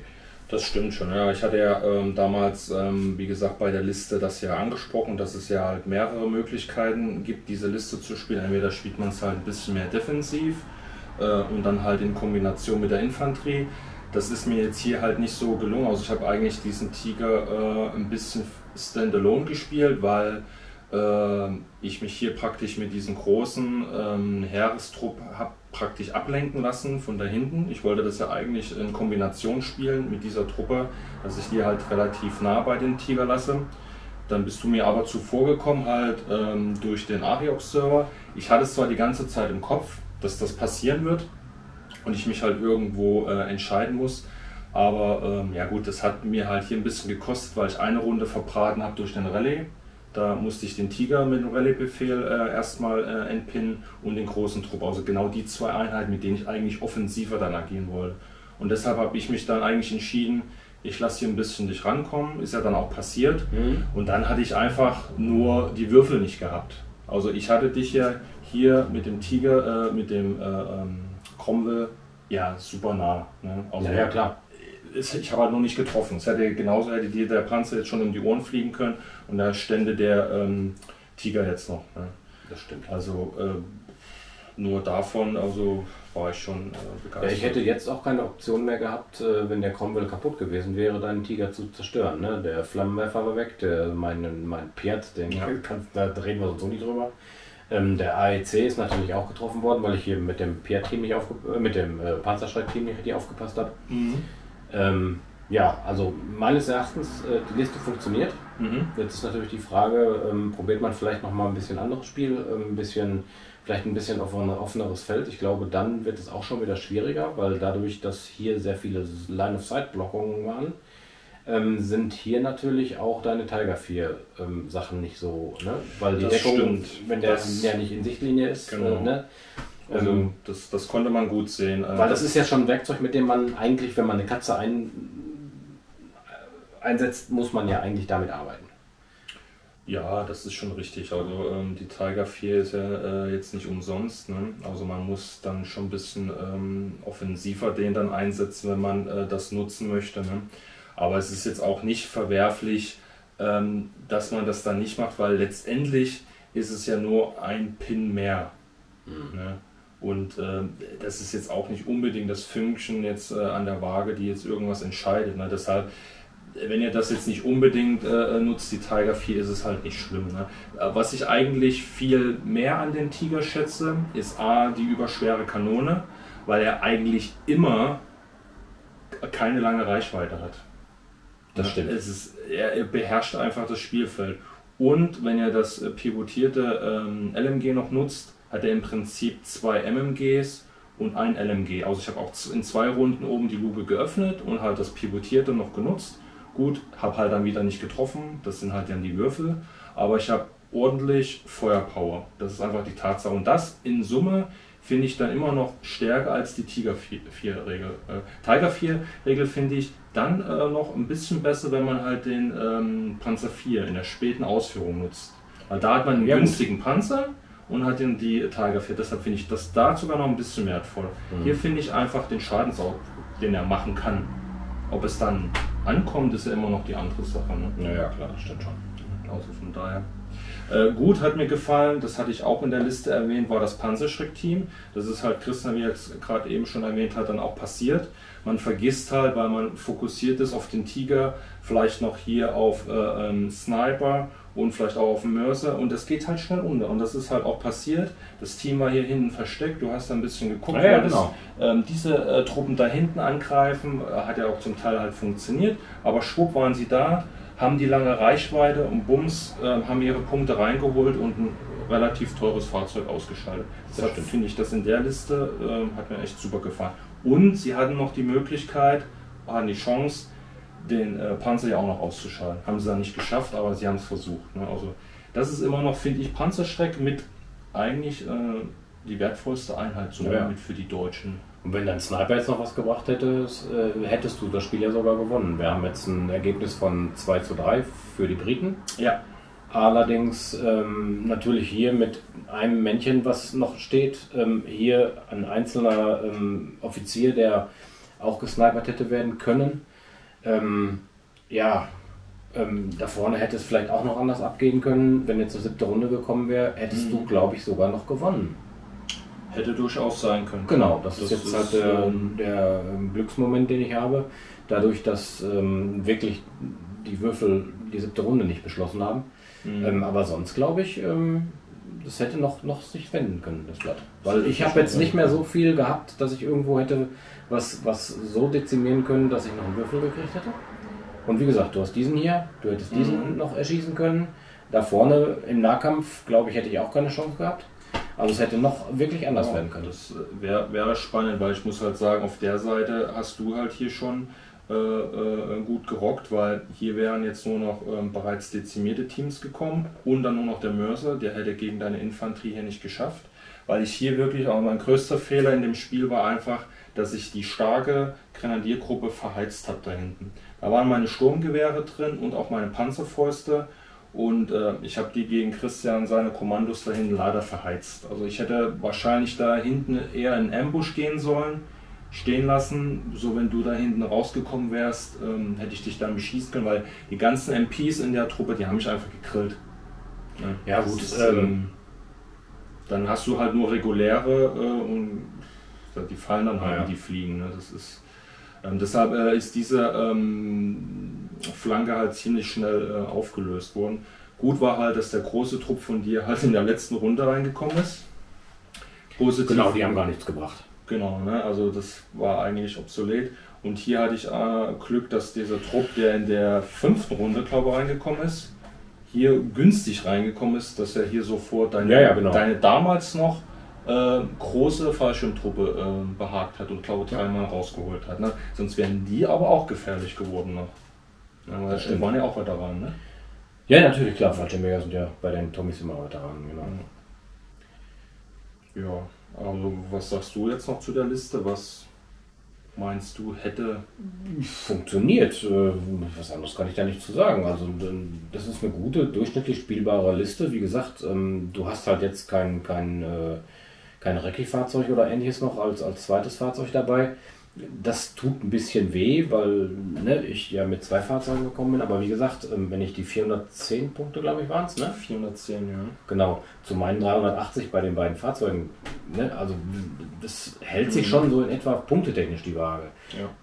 Das stimmt schon, ja. Ich hatte ja damals, wie gesagt, bei der Liste das ja angesprochen, dass es ja halt mehrere Möglichkeiten gibt, diese Liste zu spielen. Entweder spielt man es halt ein bisschen mehr defensiv und dann halt in Kombination mit der Infanterie. Das ist mir jetzt hier halt nicht so gelungen. Also ich habe eigentlich diesen Tiger ein bisschen standalone gespielt, weil ich mich hier praktisch mit diesem großen Heerestrupp habe praktisch ablenken lassen von da hinten. Ich wollte das ja eigentlich in Kombination spielen mit dieser Truppe, dass ich die halt relativ nah bei den Tiger lasse. Dann bist du mir aber zuvor gekommen halt durch den ARI-Observer. Ich hatte es zwar die ganze Zeit im Kopf, dass das passieren wird und ich mich halt irgendwo entscheiden muss, aber ja gut, das hat mir halt hier ein bisschen gekostet, weil ich eine Runde verbraten habe durch den Rallye. Da musste ich den Tiger mit dem Rallye-Befehl erstmal entpinnen und den großen Trupp. Also genau die 2 Einheiten, mit denen ich eigentlich offensiver dann agieren wollte. Und deshalb habe ich mich dann eigentlich entschieden, ich lasse hier ein bisschen dich rankommen. Ist ja dann auch passiert. Und dann hatte ich einfach nur die Würfel nicht gehabt. Also ich hatte dich ja hier mit dem Tiger, mit dem Cromwell, ja super nah. Ne? Also, ja, klar. Ich habe halt noch nicht getroffen. Es hätte dir der Panzer jetzt schon um die Ohren fliegen können und da stände der Tiger jetzt noch. Ne? Das stimmt. Also nur davon war ich schon begeistert. Ja, ich hätte jetzt auch keine Option mehr gehabt, wenn der Cromwell kaputt gewesen wäre, deinen Tiger zu zerstören. Ne? Der Flammenwerfer war weg, mein Piat, da reden wir so nicht drüber. Der AEC ist natürlich auch getroffen worden, weil ich hier mit dem Piat-Team mit dem Panzerschreit-Team nicht richtig aufgepasst habe. Ja, also meines Erachtens, die Liste funktioniert. Jetzt ist natürlich die Frage, probiert man vielleicht noch mal ein bisschen anderes Spiel, vielleicht ein bisschen auf ein offeneres Feld. Ich glaube, dann wird es auch schon wieder schwieriger, weil dadurch, dass hier sehr viele Line-of-Sight-Blockungen waren, sind hier natürlich auch deine Tiger 4 Sachen nicht so, ne? Weil die Deckung, wenn der ja nicht in Sichtlinie ist, genau. Ne? Also das konnte man gut sehen. Weil das ist ja schon ein Werkzeug, mit dem man eigentlich, wenn man eine Katze einsetzt, muss man ja eigentlich damit arbeiten. Ja, das ist schon richtig. Also die Tiger 4 ist ja jetzt nicht umsonst. Ne? Also man muss dann schon ein bisschen offensiver den dann einsetzen, wenn man das nutzen möchte. Ne? Aber es ist jetzt auch nicht verwerflich, dass man das dann nicht macht, weil letztendlich ist es ja nur ein Pin mehr. Ne? Und das ist jetzt auch nicht unbedingt das Fünkchen jetzt an der Waage, die jetzt irgendwas entscheidet. Ne? Deshalb, wenn ihr das jetzt nicht unbedingt nutzt, die Tiger 4, ist es halt nicht schlimm. Ne? Was ich eigentlich viel mehr an den Tiger schätze, ist A, die überschwere Kanone, weil er eigentlich immer keine lange Reichweite hat. Das stimmt. Er beherrscht einfach das Spielfeld. Und wenn ihr das pivotierte LMG noch nutzt, hat er im Prinzip 2 MMGs und ein LMG. Also ich habe auch in 2 Runden oben die Luke geöffnet und halt das pivotierte noch genutzt. Gut, habe halt dann wieder nicht getroffen, das sind halt dann die Würfel, aber ich habe ordentlich Feuerpower. Das ist einfach die Tatsache. Und das in Summe finde ich dann immer noch stärker als die Tiger 4-Regel. Tiger 4-Regel finde ich dann noch ein bisschen besser, wenn man halt den Panzer 4 in der späten Ausführung nutzt. Weil da hat man einen günstigen Panzer und hat den die Tiger 4. Deshalb finde ich das da sogar noch ein bisschen wertvoll. Hier finde ich einfach den Schadensaug, den er machen kann. Ob es dann ankommt, ist ja immer noch die andere Sache. Ne? Ja, klar, das stimmt schon. Also von daher. Gut, hat mir gefallen, das hatte ich auch in der Liste erwähnt, war das Panzerschreck-Team. Das ist halt, Christian, wie er jetzt gerade eben schon erwähnt hat, dann auch passiert. Man vergisst halt, weil man fokussiert ist auf den Tiger, vielleicht noch hier auf Sniper und vielleicht auch auf den Mörser und das geht halt schnell unter. Und das ist halt auch passiert. Das Team war hier hinten versteckt, du hast da ein bisschen geguckt, ja, genau. Diese Truppen da hinten angreifen, hat ja auch zum Teil halt funktioniert, aber schwupp waren sie da, haben die lange Reichweite und bums, haben ihre Punkte reingeholt und ein relativ teures Fahrzeug ausgeschaltet. Deshalb finde ich das in der Liste, hat mir echt super gefallen. Und sie hatten noch die Möglichkeit, hatten die Chance, den Panzer ja auch noch auszuschalten. Haben sie dann nicht geschafft, aber sie haben es versucht. Ne? Also das ist immer noch, finde ich, Panzerschreck mit eigentlich die wertvollste Einheit so mit für die Deutschen. Und wenn dein Sniper jetzt noch was gebracht hätte, hättest du das Spiel ja sogar gewonnen. Wir haben jetzt ein Ergebnis von 2:3 für die Briten. Ja. Allerdings natürlich hier mit einem Männchen, was noch steht, hier ein einzelner Offizier, der auch gesnipert hätte werden können. Da vorne hätte es vielleicht auch noch anders abgehen können. Wenn jetzt eine 7. Runde gekommen wäre, hättest du, glaube ich, sogar noch gewonnen. Hätte durchaus sein können. Genau, das ist jetzt halt der Glücksmoment, den ich habe. Dadurch, dass wirklich die Würfel die 7. Runde nicht beschlossen haben. Aber sonst glaube ich, das hätte noch sich wenden können, das Blatt. Weil ich habe jetzt nicht mehr so viel gehabt, dass ich irgendwo hätte was so dezimieren können, dass ich noch einen Würfel gekriegt hätte. Und wie gesagt, du hast diesen hier, du hättest diesen noch erschießen können. Da vorne im Nahkampf, glaube ich, hätte ich auch keine Chance gehabt. Also es hätte noch wirklich anders werden können. Das wäre spannend, weil ich muss halt sagen, auf der Seite hast du halt hier schon gut gerockt, weil hier wären jetzt nur noch bereits dezimierte Teams gekommen und dann nur noch der Mörser, der hätte gegen deine Infanterie hier nicht geschafft. Weil ich hier wirklich, auch mein größter Fehler in dem Spiel war einfach, dass ich die starke Grenadiergruppe verheizt habe da hinten. Da waren meine Sturmgewehre drin und auch meine Panzerfäuste und ich habe die gegen Christian seine Kommandos da hinten leider verheizt. Also ich hätte wahrscheinlich da hinten eher in Ambush gehen sollen, stehen lassen, so wenn du da hinten rausgekommen wärst, hätte ich dich dann beschießen können, weil die ganzen MPs in der Truppe, die haben mich einfach gegrillt. Ja gut, dann hast du halt nur reguläre und die fallen dann halt, wie die fliegen. Ne? Das ist, deshalb ist diese Flanke halt ziemlich schnell aufgelöst worden. Gut war halt, dass der große Trupp von dir halt in der letzten Runde reingekommen ist. Positiv. Genau, die haben gar nichts gebracht. Genau, ne? Also das war eigentlich obsolet. Und hier hatte ich Glück, dass dieser Trupp, der in der 5. Runde, glaube ich, reingekommen ist, hier günstig reingekommen ist, dass er hier sofort deine damals noch große Fallschirmtruppe behagt hat und glaube 3-mal rausgeholt hat. Ne? Sonst wären die aber auch gefährlich geworden noch. Ja, weil die waren ja auch Veteranen, ne? Ja, natürlich, klar, Fallschirmjäger sind ja bei den Tommys immer Veteranen, genau. Ja, also was sagst du jetzt noch zu der Liste? Was meinst du hätte funktioniert? Was anderes kann ich da nicht zu sagen. Also das ist eine gute, durchschnittlich spielbare Liste. Wie gesagt, du hast halt jetzt kein Recce-Fahrzeug oder ähnliches noch als zweites Fahrzeug dabei. Das tut ein bisschen weh, weil ich ja mit 2 Fahrzeugen gekommen bin. Aber wie gesagt, wenn ich die 410 Punkte, glaube ich, waren es, ne? 410, ja. Genau, zu meinen 380 bei den beiden Fahrzeugen. Ne? Also das hält sich schon so in etwa punktetechnisch die Waage.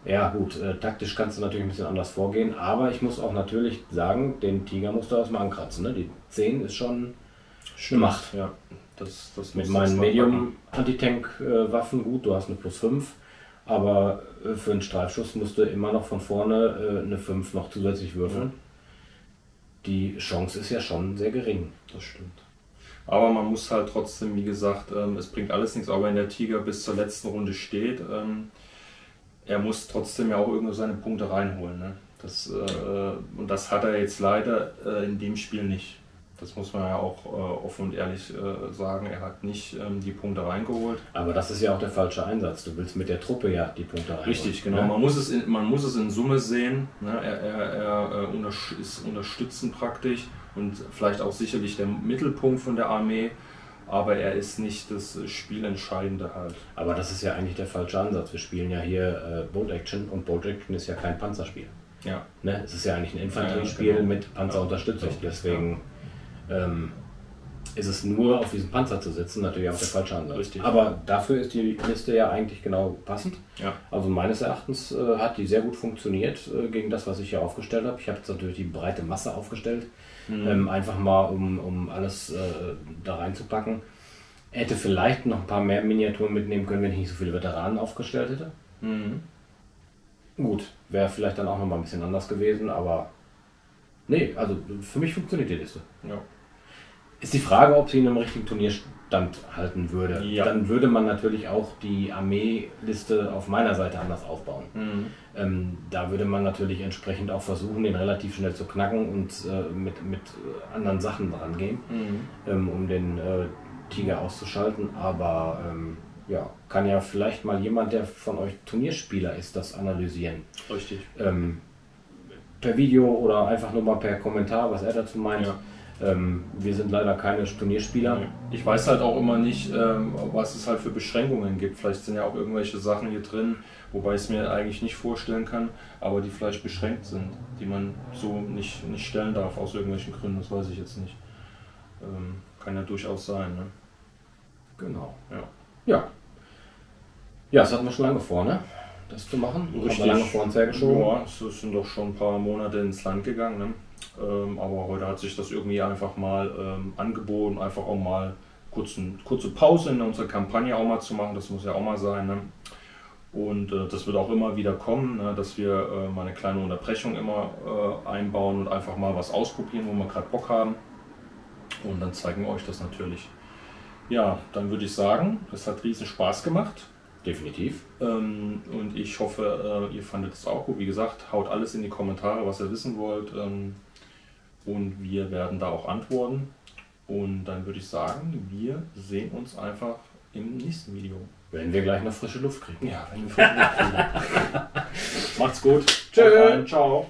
Ja gut, taktisch kannst du natürlich ein bisschen anders vorgehen. Aber ich muss auch natürlich sagen, den Tiger musst du erstmal ankratzen. Ne? Die 10 ist schon eine Macht. Ja. Das mit meinen Medium-Antitank-Waffen, gut, du hast eine +5. Aber für einen Streifschuss musst du immer noch von vorne eine 5 noch zusätzlich würfeln. die Chance ist ja schon sehr gering. Das stimmt. Aber man muss halt trotzdem, wie gesagt, es bringt alles nichts, auch wenn der Tiger bis zur letzten Runde steht. Er muss trotzdem ja auch irgendwo seine Punkte reinholen. Ne? Und das hat er jetzt leider in dem Spiel nicht. Das muss man ja auch offen und ehrlich sagen. Er hat nicht die Punkte reingeholt. Aber das ist ja auch der falsche Einsatz. Du willst mit der Truppe ja die Punkte reinholen. Richtig, genau. Ne? Man muss es in Summe sehen. Ne? Er ist unterstützend praktisch und vielleicht auch sicherlich der Mittelpunkt von der Armee. Aber er ist nicht das Spielentscheidende halt. Aber das ist ja eigentlich der falsche Ansatz. Wir spielen ja hier Bolt Action und Bolt Action ist ja kein Panzerspiel. Ja. Ne? Es ist ja eigentlich ein Infanteriespiel genau. Mit Panzerunterstützung. Deswegen ist es nur auf diesem Panzer zu sitzen, natürlich auch der falsche Ansatz. Richtig. Aber dafür ist die Liste ja eigentlich genau passend. Ja. Also meines Erachtens hat die sehr gut funktioniert gegen das, was ich hier aufgestellt habe. Ich habe jetzt natürlich die breite Masse aufgestellt. Einfach mal, um alles da reinzupacken. Hätte vielleicht noch ein paar mehr Miniaturen mitnehmen können, wenn ich nicht so viele Veteranen aufgestellt hätte. Gut, wäre vielleicht dann auch noch mal ein bisschen anders gewesen, aber nee, also für mich funktioniert die Liste. Ja. Ist die Frage, ob sie in einem richtigen Turnier standhalten würde. Ja. Dann würde man natürlich auch die Armeeliste auf meiner Seite anders aufbauen. Da würde man natürlich entsprechend auch versuchen, den relativ schnell zu knacken und mit anderen Sachen rangehen, um den Tiger auszuschalten. Aber ja, kann ja vielleicht mal jemand, der von euch Turnierspieler ist, das analysieren. Richtig. Per Video oder einfach nur mal per Kommentar, was er dazu meint. Ja. Wir sind leider keine Turnierspieler. Ich weiß halt auch immer nicht, was es halt für Beschränkungen gibt. Vielleicht sind ja auch irgendwelche Sachen hier drin, wobei ich es mir eigentlich nicht vorstellen kann, aber die vielleicht beschränkt sind, die man so nicht stellen darf aus irgendwelchen Gründen, das weiß ich jetzt nicht. Kann ja durchaus sein. Ne? Genau. Ja. Ja. Ja, das hatten wir schon lange vor, ne? Das zu machen. Richtig. Haben wir lange vor uns hergeschoben. Ja, es sind doch schon ein paar Monate ins Land gegangen. Ne? Aber heute hat sich das irgendwie einfach mal angeboten, einfach auch mal kurze Pause in unserer Kampagne auch mal zu machen. Das muss ja auch mal sein. Ne? Und das wird auch immer wieder kommen, ne? Dass wir mal eine kleine Unterbrechung immer einbauen und einfach mal was ausprobieren, wo wir gerade Bock haben. Und dann zeigen wir euch das natürlich. Ja, dann würde ich sagen, es hat riesen Spaß gemacht. Definitiv. Und ich hoffe, ihr fandet es auch gut. Wie gesagt, haut alles in die Kommentare, was ihr wissen wollt. Und wir werden da auch antworten. Und dann würde ich sagen, wir sehen uns einfach im nächsten Video. Wenn wir gleich noch frische Luft kriegen. Ja, wenn wir frische Luft kriegen. Macht's gut. Tschüss. Ciao.